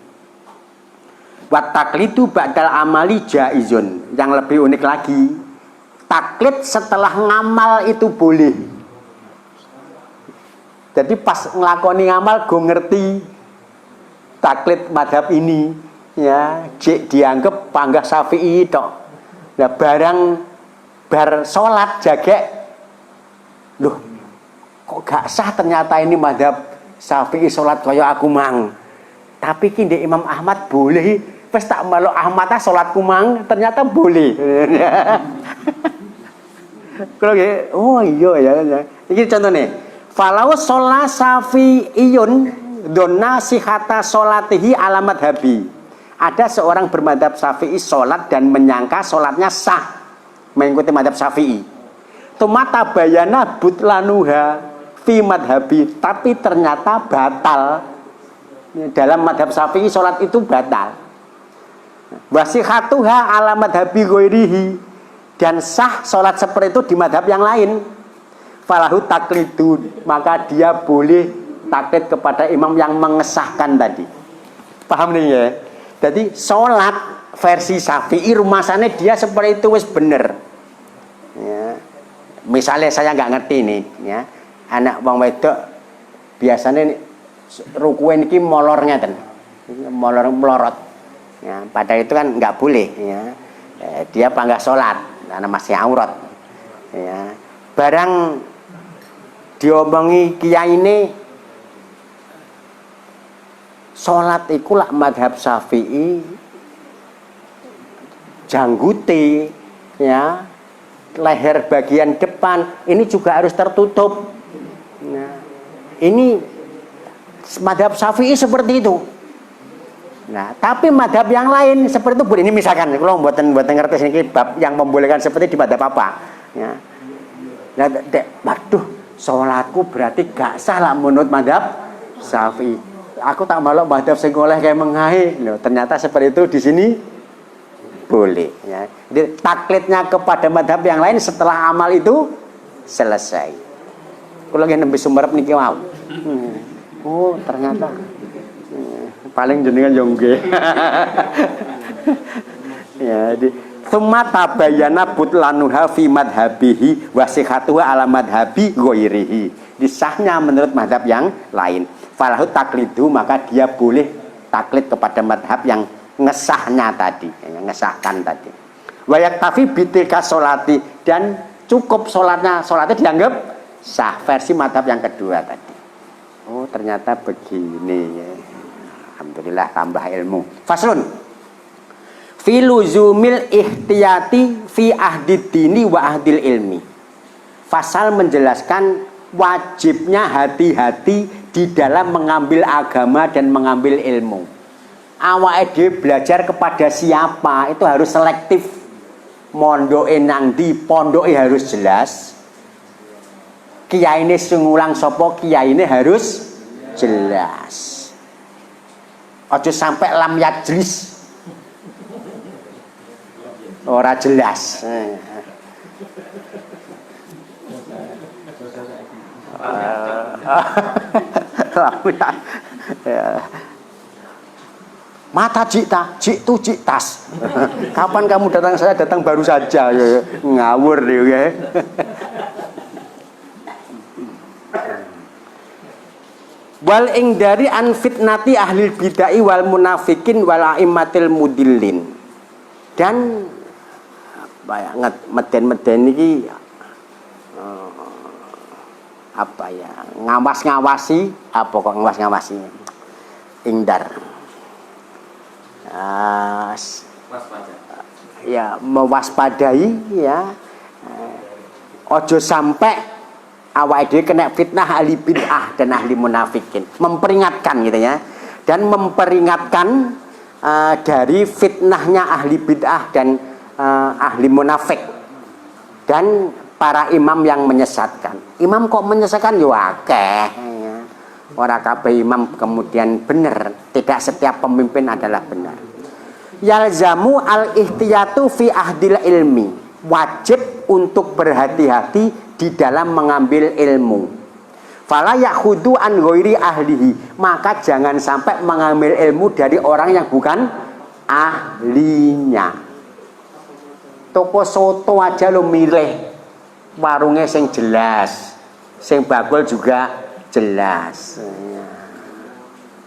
Wat taklidu ba'dal amali jaizun. Yang lebih unik lagi, taklid setelah ngamal itu boleh. Jadi pas ngelakoni ngamal gue ngerti taklid madhab ini ya, dianggap panggah Syafi'i tok. Nah, barang bar sholat jaga, loh kok gak sah ternyata ini madhab Syafi'i sholat kaya aku mang. Tapi kini Imam Ahmad boleh. Pas tak malu Ahmad sholat kumang ternyata boleh. Kalau gitu, oh iya ya. Ini contohnya. Falau sholat Syafi'iyun donna sihata sholatihi alamat habi. Ada seorang bermadhab Syafi'i sholat dan menyangka sholatnya sah mengikuti madhab Syafi'i. Tumata bayana butlanuha fi madhabi, tapi ternyata batal. Dalam madhab Syafi'i sholat itu batal. Wasihatuha ala madhabi ghairihi, dan sah sholat seperti itu di madhab yang lain, falahu taklidun, maka dia boleh taklid kepada imam yang mengesahkan tadi. Paham nih ya? Jadi sholat versi Syafi'i rumasannya dia seperti itu wis bener. Ya. Misalnya saya nggak ngerti nih, ya, anak wong wedok biasanya rukuen ini molor ngeten, molor melorot. Ya, pada itu kan nggak boleh. Ya. Dia panggah sholat karena masih aurat. Ya. Barang diomongi kiai ini sholat iku lak madhab Syafi'i jangguti, ya, leher bagian depan ini juga harus tertutup. Nah, ini madhab Syafi'i seperti itu. Nah, tapi madhab yang lain seperti itu boleh. Ini misalkan kalau buatan ngerti ini bab yang membolehkan seperti di madhab apa, ya. Nah, waduh, sholatku berarti gak sah lah menurut madhab Syafi'i. Aku tak malu madhab sing oleh kayak mengahi. Loh, ternyata seperti itu di sini boleh. Ya. Jadi taklidnya kepada madhab yang lain setelah amal itu selesai. Kalau lagi nembe sumber niki mau. Oh ternyata paling jenengan jongge. Ya, di summa tabayyana butlanuha fi madhabihi wa sihhatuha ala madhabi ghairihi. Disahnya menurut madhab yang lain. Falahu taklidu, maka dia boleh taklid kepada madhab yang ngesahnya tadi, yang ngesahkan tadi. Wa yaktafi bitilka sholati, dan cukup sholatnya dianggap sah versi madhab yang kedua tadi. Oh ternyata begini ya. Alhamdulillah tambah ilmu. Faslun fi luzumil ihtiyati fi ahdid dini wa ahdil ilmi. Fasal menjelaskan wajibnya hati-hati di dalam mengambil agama dan mengambil ilmu. Awake dhewe belajar kepada siapa itu harus selektif. Mondoke nang ndi, pondoke harus jelas. Kiyaine sing ngulang sapa, kiyaine harus jelas. Aja sampai lam yajlis ora jelas. Mata jikta, jiktu jiktas. Kapan kamu datang? Saya datang baru saja. Ngawur ya. Wal ing dari an fitnati ahli bid'ah wal munafikin wal aimmatil mudillin. Dan banget meden-meden iki apa ya, ngawas-ngawasi, apa kok ngawas-ngawasi, ingdar, ya mewaspadai, ya, ojo sampai awake dhewe kena fitnah ahli bid'ah dan ahli munafikin, memperingatkan gitu ya, dan memperingatkan dari fitnahnya ahli bid'ah dan ahli munafik dan para imam yang menyesatkan. Imam kok menyesatkan yo akeh. Ya. Ora kabeh imam kemudian benar. Tidak setiap pemimpin adalah benar. Yalzamu al-ihtiyatu fi ahdil ilmi. Wajib untuk berhati-hati di dalam mengambil ilmu. Fala yakhudu an ghairi ahlihi. Maka jangan sampai mengambil ilmu dari orang yang bukan ahlinya. Toko soto aja lo milih. Warungnya sing jelas, sing bagol juga jelas.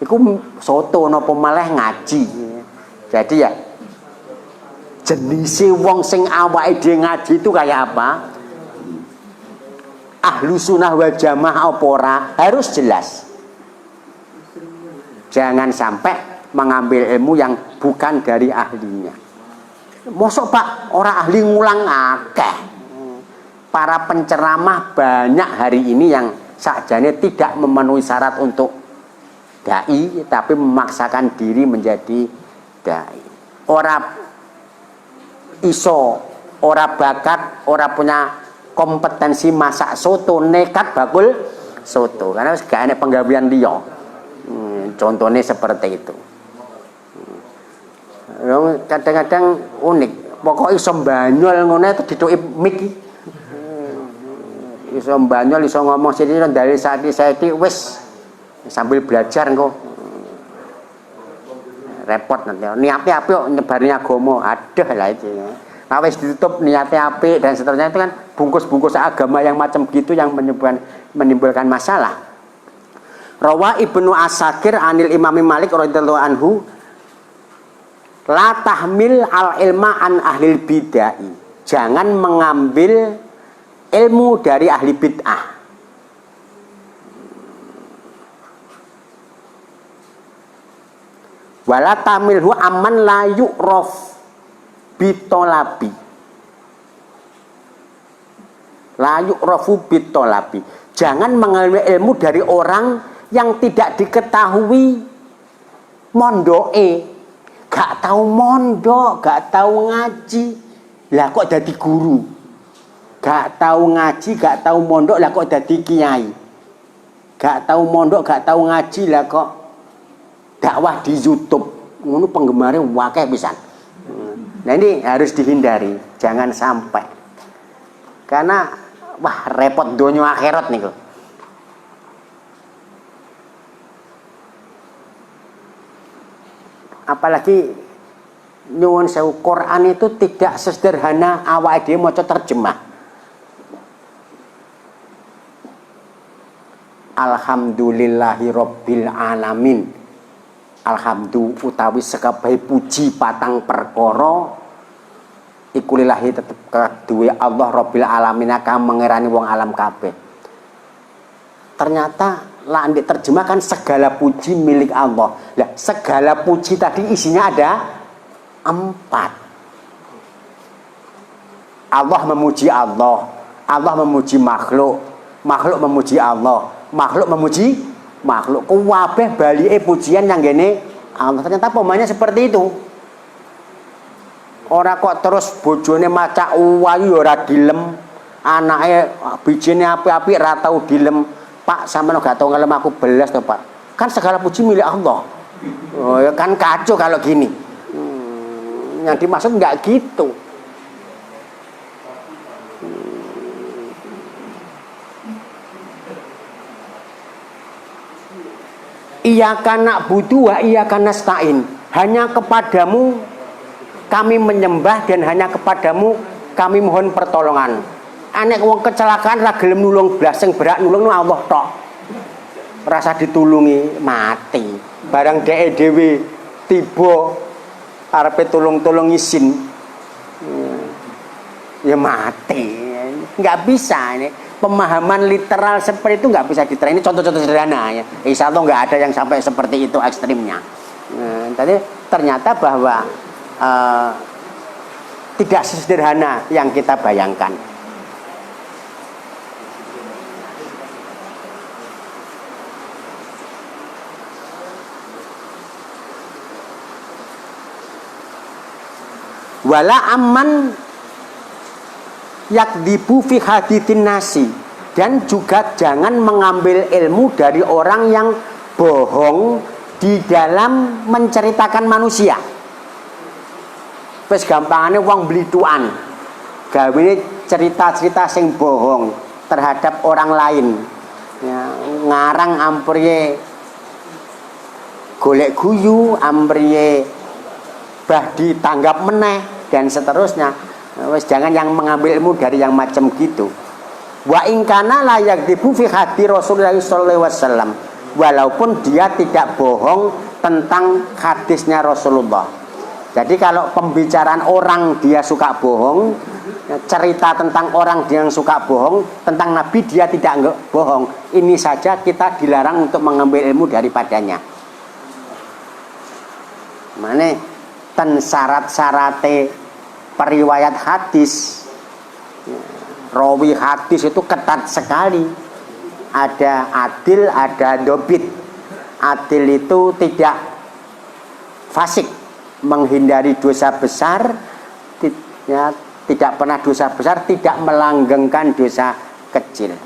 Iku soto napa malah ngaji. Jadi ya jenis wong sing awake dhewe ngaji itu kayak apa? Ahlu sunnah wal jamaah apa ora, harus jelas. Jangan sampai mengambil ilmu yang bukan dari ahlinya. Mosok Pak, ora ahli ngulang akeh. Para penceramah banyak hari ini yang sakjane tidak memenuhi syarat untuk dai, tapi memaksakan diri menjadi dai. Ora iso, ora bakat, ora punya kompetensi masak soto, nekat bakul soto karena gak ada penggawean liya. Contohnya seperti itu. Kadang-kadang unik, Pokok iso mbanyol ngono itu dituki mik. Iso mbanyol iso ngomong sithik dari saiki wis sambil belajar engko. Repot nanti. Niate apik kok nyebari agama. Aduh lah itu. Nah wis ditutup niate apik dan seterusnya itu kan bungkus-bungkus agama yang macam gitu yang menimbulkan masalah. Rawa Ibnu Asakir anil Imam Malik radhiyallahu anhu la tahmil al ilma an ahlil bid'ah. Jangan mengambil ilmu dari ahli bid'ah. Wala tamilhu aman la yu'raf bitolabi. La yu'rafu bitolabi. Jangan mengambil ilmu dari orang yang tidak diketahui mondoke. Gak tahu mondok, gak tahu ngaji. Lah kok jadi guru? Gak tahu ngaji, gak tahu mondok, lah kok jadi kiai? Gak tahu mondok, gak tahu ngaji, lah kok dakwah di YouTube. Ngono penggemarnya wakeh pisan. Nah ini harus dihindari, jangan sampai. Karena wah repot donya akhirat niku. Apalagi nyuwun sewu Quran itu tidak sesederhana awake dhewe maca terjemah. Alhamdulillahi rabbil alamin. Alhamdulillah utawi sekabehe puji patang perkara iku lillahi tetep kaduwe Allah rabbil alamin kang mengerani wong alam kabeh. Ternyata lah diterjemahkan segala puji milik Allah. Lah segala puji tadi isinya ada 4. Allah memuji Allah, Allah memuji makhluk, makhluk memuji Allah, makhluk memuji makhluk. Kabeh balike pujian yang gene Allah. Ternyata pemanya seperti itu. Ora kok terus bojone maca wayu ora dilem, anake bijine apik-apik ra tau dilem. Pak, sampean gak tau ngelem aku belas toh, Pak. Kan segala puji milik Allah. Oh, ya kan kacau kalau gini. Yang dimaksud enggak gitu. Iyyaka na'budu wa iyyaka nasta'in. Hanya kepadamu kami menyembah dan hanya kepadamu kami mohon pertolongan. Anek wong kecelakaan ra gelem nulung blas, sing berak nulung Allah tok. Rasa ditulungi mati. Barang dhek dhewe tiba arepe tulung-tulung isin. Ya mati. Enggak bisa ini. Pemahaman literal seperti itu enggak bisa diterima. Ini contoh-contoh sederhana ya. Insyaallah enggak ada yang sampai seperti itu ekstrimnya. Tadi ternyata bahwa tidak sesederhana yang kita bayangkan. Wala amman yakdibu fi hadithin nasi. Dan juga jangan mengambil ilmu dari orang yang bohong di dalam menceritakan manusia. Wis gampangane wong blituan gawene cerita-cerita sing bohong terhadap orang lain ya, ngarang ampriye golek guyu ampriye bah ditanggap meneh dan seterusnya. Wis jangan yang mengambil ilmu dari yang macam gitu. Wa in kana la yakdibu fi hadis Rasulullah sallallahu alaihi wasallam. Walaupun dia tidak bohong tentang hadisnya Rasulullah. Jadi kalau pembicaraan orang dia suka bohong, cerita tentang orang dia yang suka bohong, tentang Nabi dia tidak bohong. Ini saja kita dilarang untuk mengambil ilmu daripadanya. Mane ten syarat-syarate periwayat hadis, rawi hadis itu ketat sekali. Ada adil, ada dobit. Adil itu tidak fasik, menghindari dosa besar, tidak pernah dosa besar, tidak melanggengkan dosa kecil.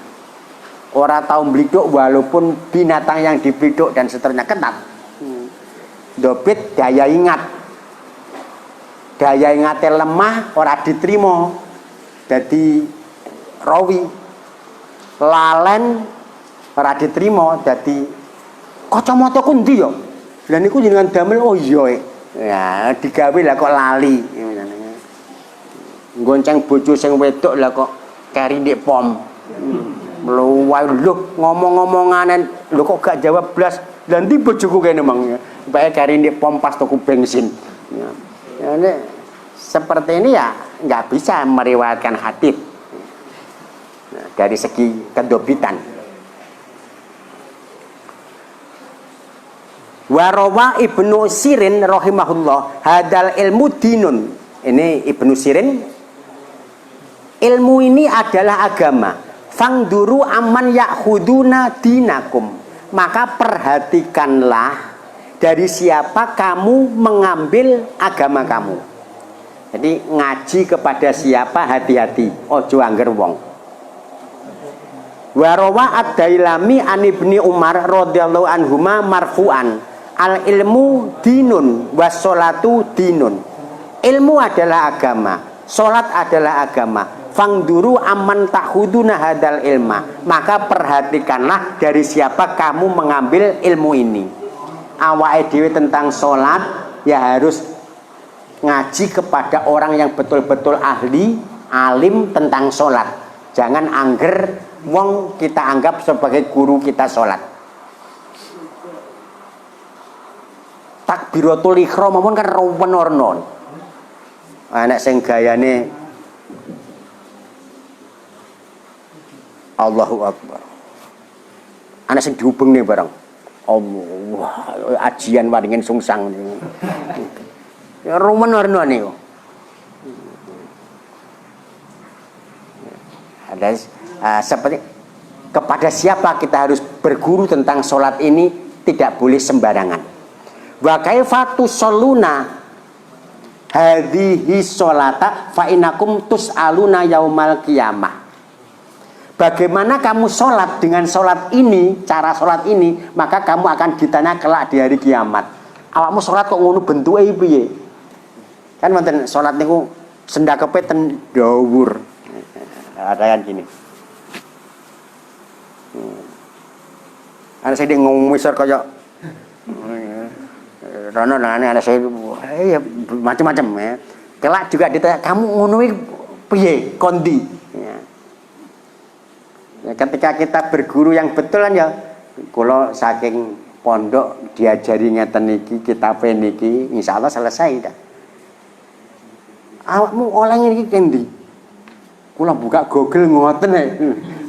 Orang tahu bliduk walaupun binatang yang dibliduk dan seterusnya ketat. Dobit daya ingat. daya ingate lemah ora diterima dadi rawi, lalen ora diterima dadi kacamataku ndi ya lha niku jenengan damel oh iya ya digawe lah kok lali gonceng bojo sing wedok lah kok keri ndek pom mluwai lho ngomong-ngomonganen lho kok gak jawab blas lha ndi bojoku kene mang bae keri ndek pom pas tuku bensin ya ini seperti ini ya nggak bisa meriwayatkan hadis nah, dari segi kedobitan. Warawa Ibnu Sirin rahimahullah hadal ilmu dinun. Ini Ibnu Sirin, ilmu ini adalah agama. Fangduru aman yakhuduna dinakum. Maka perhatikanlah dari siapa kamu mengambil agama kamu. Jadi ngaji kepada siapa hati-hati, ojo angger wong. Warawa ad-Dailami an Ibni Umar radhiyallahu anhuma marfu'an. Al ilmu dinun wassolatu dinun. Ilmu adalah agama, solat adalah agama. Fangduru aman takhuduna hadal ilma. Maka perhatikanlah dari siapa kamu mengambil ilmu ini. Awake dhewe tentang solat ya harus ngaji kepada orang yang betul-betul ahli, alim tentang solat. Jangan angger wong kita anggap sebagai guru kita solat. Takbiratul ihram mawon kan rawen ornon. Anak sing gayane Allahu Akbar. Anak sing dihubungne bareng. Allah, ajian waringin sungsang. Ya rawen ornon niku. Ada seperti kepada siapa kita harus berguru tentang solat ini tidak boleh sembarangan. Wa kaifa tusalluna hadhihi sholata fa innakum tus'aluna yaumal qiyamah. Bagaimana kamu sholat dengan sholat ini, cara sholat ini, maka kamu akan ditanya kelak di hari kiamat. Awakmu sholat kok ngono bentuke piye? Kan wonten sholat niku sendakepe ten dhawur. Ada yang gini. Ana sing ngomisor kaya Rono ada saya ya macam-macam ya. Kelak juga ditanya kamu ngono piye kondi. Ya. Ya, ketika kita berguru yang betul kan ya kula saking pondok diajari ngeten niki kitab niki insyaallah selesai dah. Awakmu oleh niki kendi? Kula buka Google ngoten ya.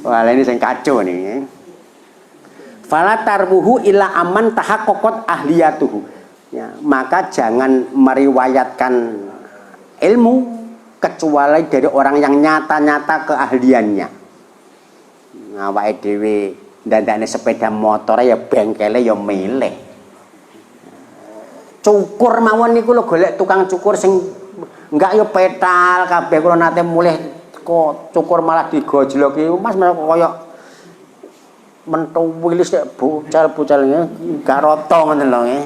Wah, ini sing kacau nih. Fala tarbuhu ila aman tahaqqaqat ahliyatuhu. Ya, maka jangan meriwayatkan ilmu kecuali dari orang yang nyata-nyata keahliannya. Awake dhewe ndandane sepeda motor ya bengkele ya milih. Cukur mawon niku lho golek tukang cukur sing enggak ya petal kabeh kula nate mulih kok cukur malah digojloki Mas kaya mentu wilis bucal-bucal gak rata ngoten lho nggih.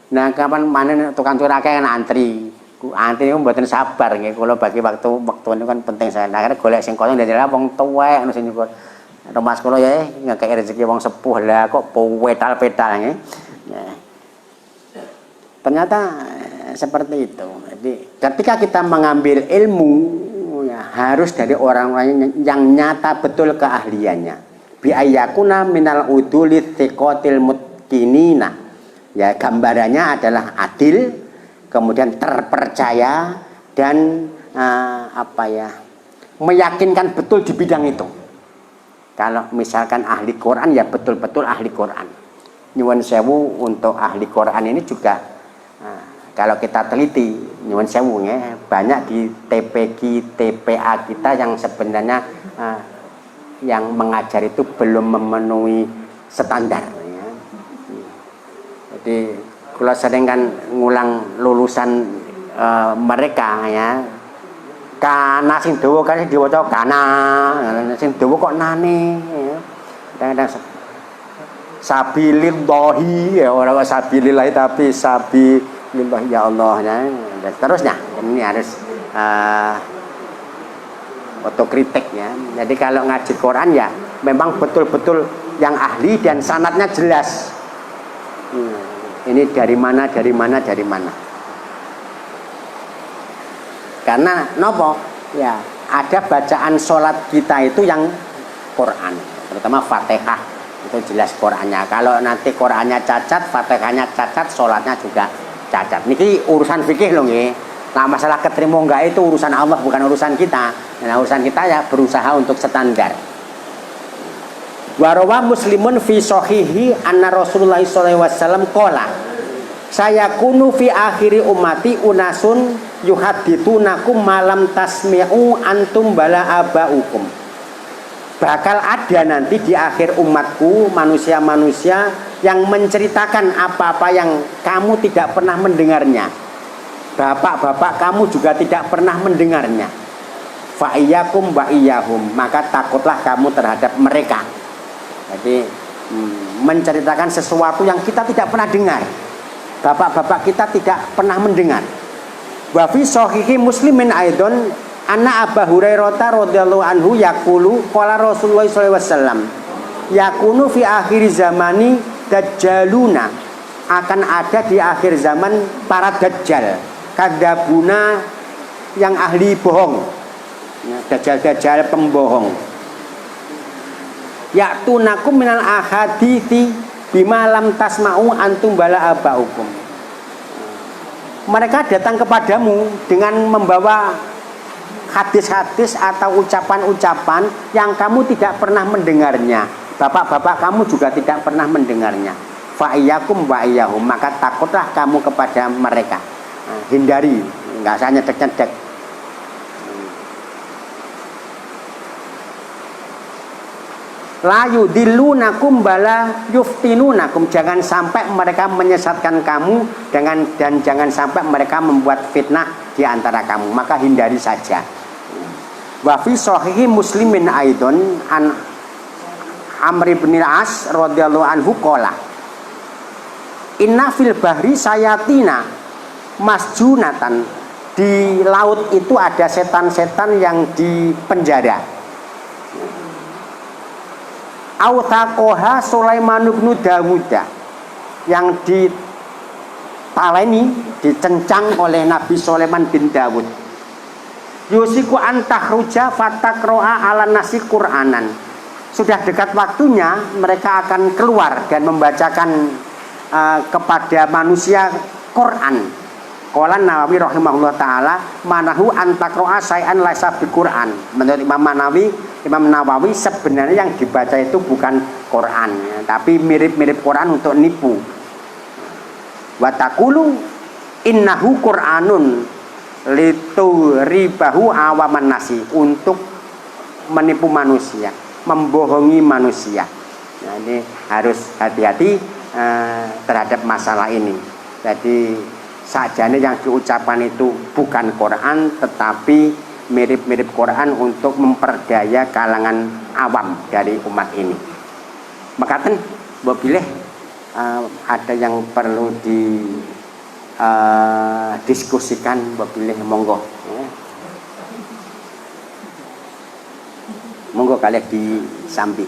Nah, kapan manen tukang cukur akeh antri. Antri niku mboten sabar nggih. Kula bagi waktu niku kan penting saya. Akhirnya golek sing kaya ndadelah wong tuwek ngono sing nyukur. Mas kula ya ngekeki rezeki wong sepuh lah kok petal-petal nggih. Ya. Ternyata seperti itu. Jadi ketika kita mengambil ilmu ya, harus dari orang-orang yang nyata betul keahliannya. Bi ayyakuna minal uduli thiqatil mutqinina. Ya, gambarannya adalah adil, kemudian terpercaya dan meyakinkan betul di bidang itu. Kalau misalkan ahli Quran ya betul-betul ahli Quran. Nyuwun sewu untuk ahli Quran ini juga kalau kita teliti nyuwun sewu ya, banyak di TPQ, TPA kita yang sebenarnya yang mengajar itu belum memenuhi standar. Jadi kalau sering kan ngulang lulusan mereka ya, kana sing dawa kan diwaca kana, sing dawa kok nane ya. Kadang-kadang sabilillahi ya, orang sabilillahi tapi lillahi ya Allah. Nah, terusnya ini harus otokritik ya. Jadi kalau ngaji Quran ya memang betul-betul yang ahli dan sanadnya jelas. Ini dari mana, dari mana, dari mana. Karena nopo ya ada bacaan sholat kita itu yang Quran, terutama Fatihah itu jelas Qurannya. Kalau nanti Qurannya cacat, Fatihahnya cacat, sholatnya juga cacat. Niki urusan fikih loh nggih. Nah masalah keterima enggak itu urusan Allah, bukan urusan kita. Nah urusan kita ya berusaha untuk standar. Warawa Muslimun fi sahihi anna Rasulullah sallallahu alaihi wasallam qala sayakunu fi akhiri ummati unasun yuhaditsunakum malam tasmi'u antum bala abaukum. Bakal ada nanti di akhir umatku manusia-manusia yang menceritakan apa-apa yang kamu tidak pernah mendengarnya. Bapak-bapak kamu juga tidak pernah mendengarnya. Fa iyyakum wa iyyahum, maka takutlah kamu terhadap mereka. Jadi menceritakan sesuatu yang kita tidak pernah dengar. Bapak-bapak kita tidak pernah mendengar. Wa fi sahihi Muslimin aidon anna Abu Hurairah radhiyallahu anhu yaqulu qala Rasulullah sallallahu alaihi wasallam yakunu fi akhir zamani dajjaluna, akan ada di akhir zaman para dajjal kadabuna yang ahli bohong, dajjal-dajjal pembohong. Ya'tunakum minal ahadithi bima lam tasma'u antum bala abaukum. Mereka datang kepadamu dengan membawa hadis-hadis atau ucapan-ucapan yang kamu tidak pernah mendengarnya. Bapak-bapak kamu juga tidak pernah mendengarnya. Fa iyyakum wa iyyahum, maka takutlah kamu kepada mereka. Nah, hindari, enggak usah nyedek-nyedek. La yudillunakum bala yuftinunakum, jangan sampai mereka menyesatkan kamu dan jangan sampai mereka membuat fitnah di antara kamu, maka hindari saja. Wa fi sahihi Muslimin aidon an Amr bin Al-As radhiyallahu anhu qala inna fil bahri sayatina masjunatan, di laut itu ada setan-setan yang dipenjara. Autaqoha Sulaiman bin Dawud, yang ditaleni, dicencang oleh Nabi Sulaiman bin Dawud. Yusiku antahruja fatakroa ala nasi Qur'anan, sudah dekat waktunya mereka akan keluar dan membacakan kepada manusia Quran. Qala Nawawi rahimahullah taala manahu antakroa sayan laisa bi Quran. Menurut Imam Nawawi sebenarnya yang dibaca itu bukan Quran ya, tapi mirip-mirip Quran untuk nipu. Wa taqulu innahu Qur'anun lituribahu awaman nasi, untuk menipu manusia, membohongi manusia. Nah, ini harus hati-hati terhadap masalah ini. Jadi sajane yang diucapkan itu bukan Quran, tetapi mirip-mirip Quran untuk memperdaya kalangan awam dari umat ini. Makaten boleh ada yang perlu diskusikan, boleh monggo. Monggo kalian disambi.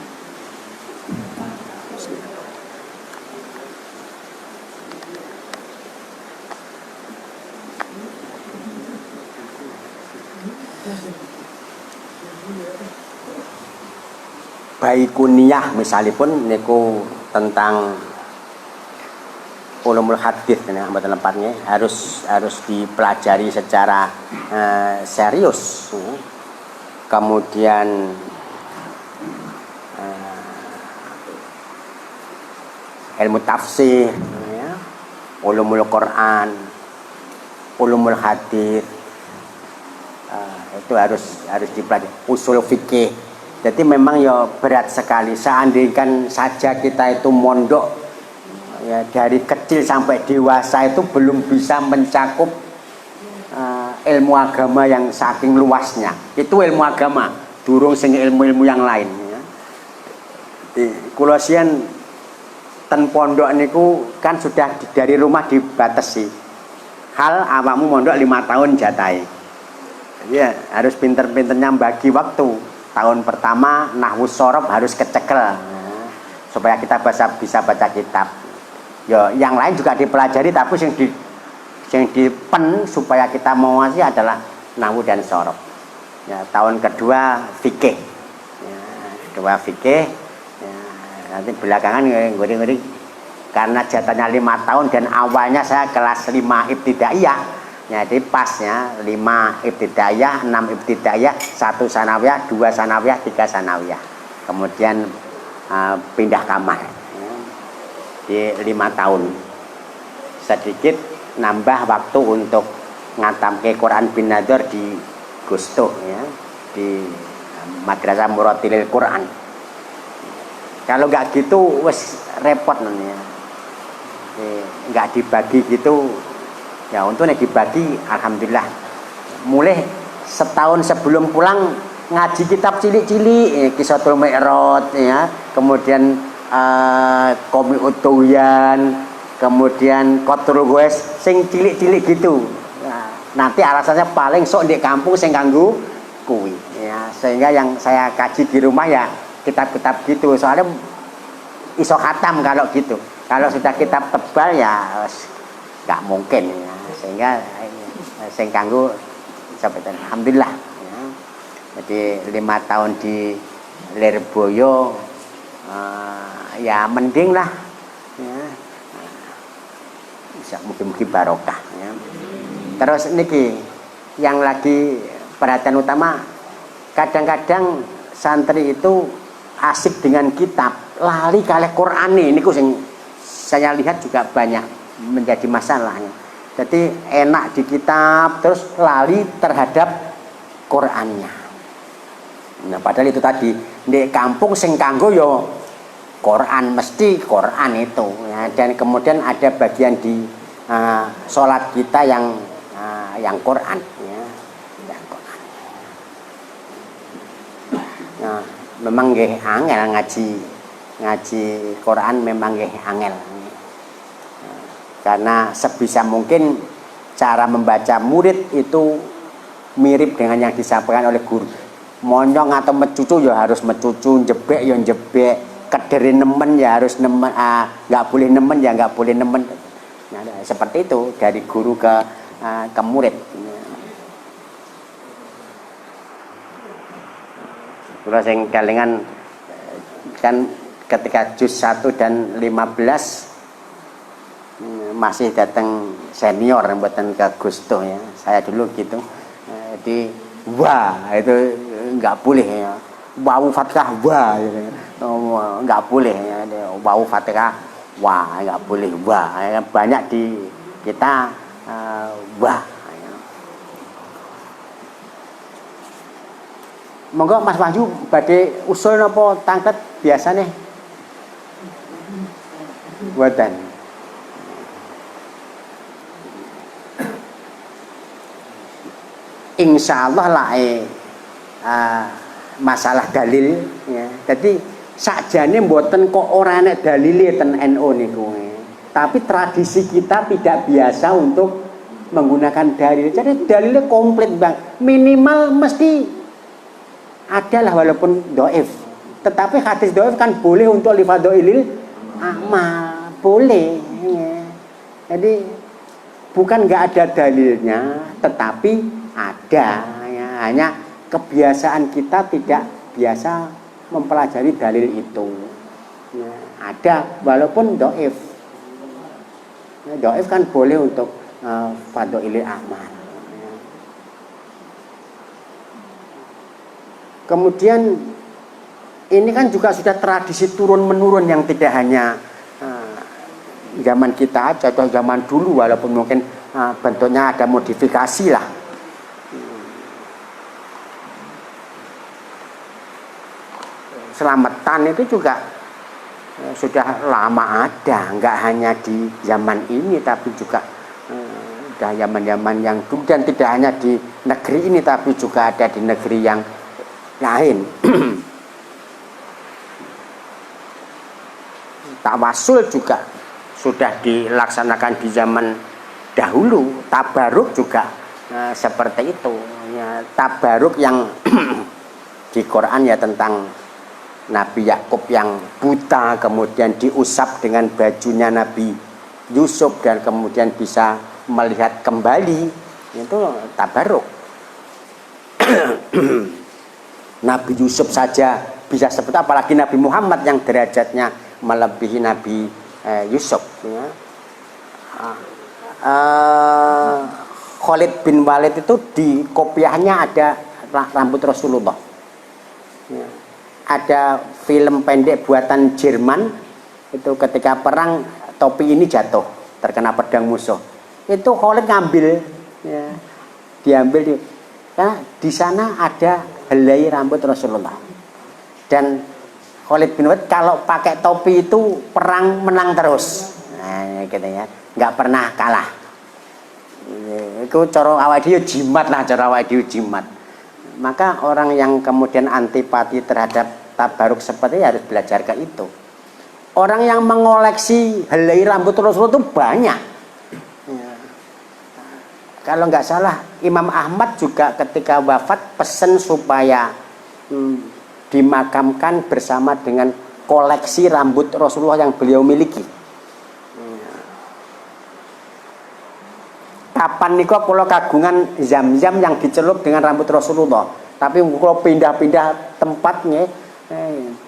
Baikuniyah misalipun niku tentang ulumul hadis ya, mboten lempatnya harus dipelajari secara serius. Kemudian ilmu tafsir ya, ulumul Quran, ulumul hadis, itu harus dipelajari. Usul fikih. Jadi memang ya berat sekali. Seandainya saja kita itu mondok ya dari kecil sampai dewasa itu belum bisa mencakup ilmu agama yang saking luasnya. Itu ilmu agama, durung sing ilmu-ilmu yang lain ya. Kula sian ten pondok niku kan sudah dari rumah dibatasi. hal awakmu mondok 5 tahun jatai. Ya, harus pinter-pinternya bagi waktu. Tahun pertama nahwu shorof harus kecekel supaya kita bisa baca kitab. Ya, yang lain juga dipelajari tapi yang dipen supaya kita menguasai adalah nahwu dan shorof. Ya, tahun kedua fikih. Ya, kedua fikih. Ya, nanti belakangan ngeri-ngeri karena jatahnya 5 tahun dan awalnya saya kelas 5 ibtidaiyah. Jadi pasnya 5 ibtidaiyah, 6 ibtidaiyah, 1 sanawiyah, 2 sanawiyah, 3 sanawiyah. Kemudian pindah kamar. Ya, di 5 tahun. Sedikit nambah waktu untuk ngatamke Quran bin Nador di Gusto ya, di Madrasah Muratilil Quran. Kalau nggak gitu wes repot namanya. Nggak dibagi gitu ya, untungnya dibagi alhamdulillah. Mulai setahun sebelum pulang ngaji kitab cilik-cilik Qisatul Mi'raj ya, kemudian Qomi'ut Tughyan, kemudian Qatrul Ghuais sing cilik-cilik gitu. Nah, nanti alasannya paling sok di kampung sing kanggo kuwi ya, sehingga yang saya kaji di rumah ya kitab-kitab gitu, soalnya iso khatam kalau gitu. Kalau sudah kitab tebal ya nggak mungkin ya, sehingga sing kanggo sampai alhamdulillah ya. Jadi 5 tahun di Lirboyo ya mending lah ya, bisa mungkin barokah ya. Terus niki yang lagi perhatian utama, kadang-kadang santri itu asik dengan kitab lali kalih Quran ini sing saya lihat juga banyak menjadi masalahnya. Jadi enak di kitab terus lali terhadap Qurannya. Nah, padahal itu tadi di kampung sing kanggo yo Quran, mesti Quran itu ya. Dan kemudian ada bagian di sholat kita yang Quran ya. Yang Quran. Nah, memang nggih angel ngaji Quran, memang nggih angel. Karena sebisa mungkin cara membaca murid itu mirip dengan yang disampaikan oleh guru. Monyong atau mecucu ya harus mecucu, jebek ya jebek, kederi nemen ya harus nemen, nggak boleh nemen ya nggak boleh nemen. Nah, seperti itu dari guru ke murid. Kalau saya kelingan kan ketika juz 1 dan 15 masih datang senior buatan ke Gusto ya, saya dulu gitu. Jadi wah itu nggak boleh ya, wau fathah wah gitu. Nggak boleh ya, wau fathah wah nggak boleh wah, banyak di kita wah ya. Monggo Mas Wahyu badhe usul napa tanglet biasane buatan. Insya Allah lah masalah dalil ya. Jadi sakjane mboten kok ora nek dalile ten NU niku. Tapi tradisi kita tidak biasa untuk menggunakan dalil. Jadi dalilnya komplit Bang. Minimal mesti adalah walaupun dhaif. Tetapi hadis dhaif kan boleh untuk li fadhailil amal, boleh ya. Jadi bukan nggak ada dalilnya, tetapi ada ya, hanya kebiasaan kita tidak biasa mempelajari dalil itu ya, ada walaupun dhaif ya, dhaif kan boleh untuk fadhailil amal ya. Kemudian ini kan juga sudah tradisi turun menurun yang tidak hanya zaman kita aja atau zaman dulu, walaupun mungkin bentuknya ada modifikasi lah. Selamatan itu juga sudah lama ada, nggak hanya di zaman ini tapi juga udah zaman-zaman yang dulu, dan tidak hanya di negeri ini tapi juga ada di negeri yang lain. Tawasul juga sudah dilaksanakan di zaman dahulu. Tabaruk juga seperti itu ya, tabaruk yang di Quran ya tentang Nabi Yakub yang buta kemudian diusap dengan bajunya Nabi Yusuf dan kemudian bisa melihat kembali, itu tabaruk. Nabi Yusuf saja bisa seperti, apalagi Nabi Muhammad yang derajatnya melebihi Nabi Yusuf ya. Khalid bin Walid itu di kopiahnya ada rambut Rasulullah ya. Ada film pendek buatan Jerman itu ketika perang topi ini jatuh terkena pedang musuh, itu Khalid ngambil ya, diambil ya, di sana ada helai rambut Rasulullah. Dan Khalid bin Walid kalau pakai topi itu perang menang terus, nah gitu ya, nggak pernah kalah. Itu cara awake dhewe jimat lah, cara awake dhewe jimat. Maka orang yang kemudian antipati terhadap tabaruk seperti harus belajar ke itu. Orang yang mengoleksi helai rambut Rasulullah itu banyak ya. Kalau nggak salah Imam Ahmad juga ketika wafat pesen supaya dimakamkan bersama dengan koleksi rambut Rasulullah yang beliau miliki. Kapan niku kula kagungan zam-zam yang dicelup dengan rambut Rasulullah, tapi kula pindah-pindah tempatnya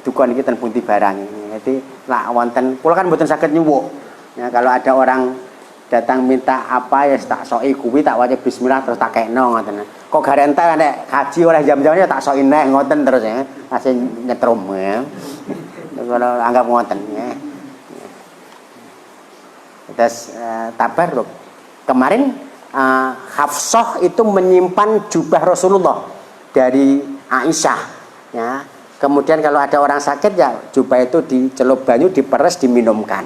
duka niki ten pundi barang. Jadi lak wonten kula kan mboten saged nyuwuk. Ya, kalau ada orang datang minta apa ya tak soki kuwi tak waca bismillah terus tak kekno ngoten. Kok garenta nek haji oleh jam-jamnya tak soki neh ngoten terus ya. Masih nyetrum ya. Kalau anggap ngoten ya. Terus tabarruk. Kemarin Hafsah itu menyimpan jubah Rasulullah dari Aisyah ya. Kemudian kalau ada orang sakit ya jubah itu dicelup banyu, diperes, diminumkan.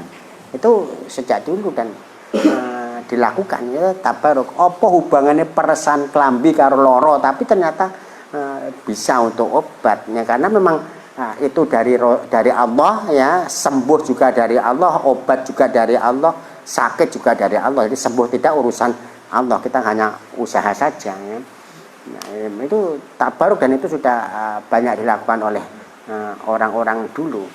Itu sejak dulu dan dilakukan ya tabaruk. Apa hubungannya peresan kelambi karo loro, tapi ternyata bisa untuk obatnya karena memang itu dari Allah ya, sembuh juga dari Allah, obat juga dari Allah, sakit juga dari Allah. Jadi sembuh tidak urusan Allah, kita hanya usaha saja ya. Nah, itu tabaruk dan itu sudah banyak dilakukan oleh orang-orang dulu.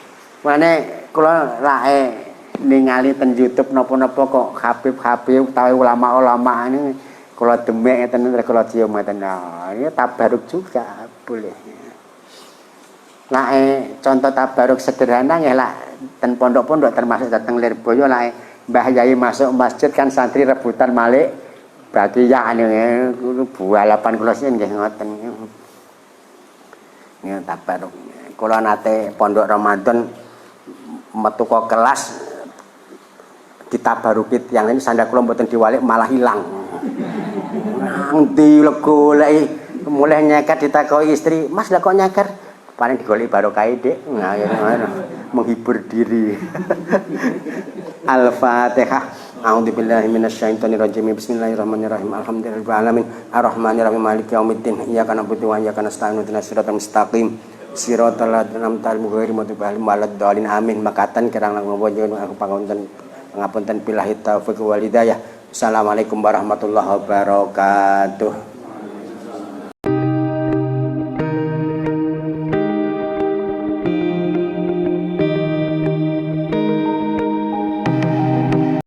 Mane kula rae ningali ten YouTube napa-napa kok Habib utawi ulama-ulama ini kula demek ngeten kula cium ngeten. Nah, ini tabaruk juga boleh. Lae contoh tabaruk sederhana nggih lah ten pondok-pondok termasuk dateng Lirboyo lae Mbah Yai masuk masjid kan santri rebutan malik Bakiyah niku balapan kula sing nggih ngoten. Nggih tabaruk. Kula nate pondok Ramadan metu kok kelas ditabaruki yang ini sandal kula mboten diwalik malah hilang. Nang ndi goleki mulai nyeker ditakoki istri, "Mas lah kok nyeker?" Paling digoleki barokah Dik. Nah, menghibur diri. Al-Fatihah. A'udzubillahi minasyaitonirrajim. Bismillahirrahmanirrahim. Alhamdulillahirabbil alamin. Arrahmanirrahim. Maliki yaumiddin. Iyyaka na'budu wa iyyaka nasta'in. Ihdinas siratal mustaqim. Siratal ladzina an'amta 'alaihim ghairil maghdubi 'alaihim waladdallin. Amin. Makatan kirang ngapunten aku pangapunten billahi taufiq wal hidayah. Assalamualaikum warahmatullahi wabarakatuh.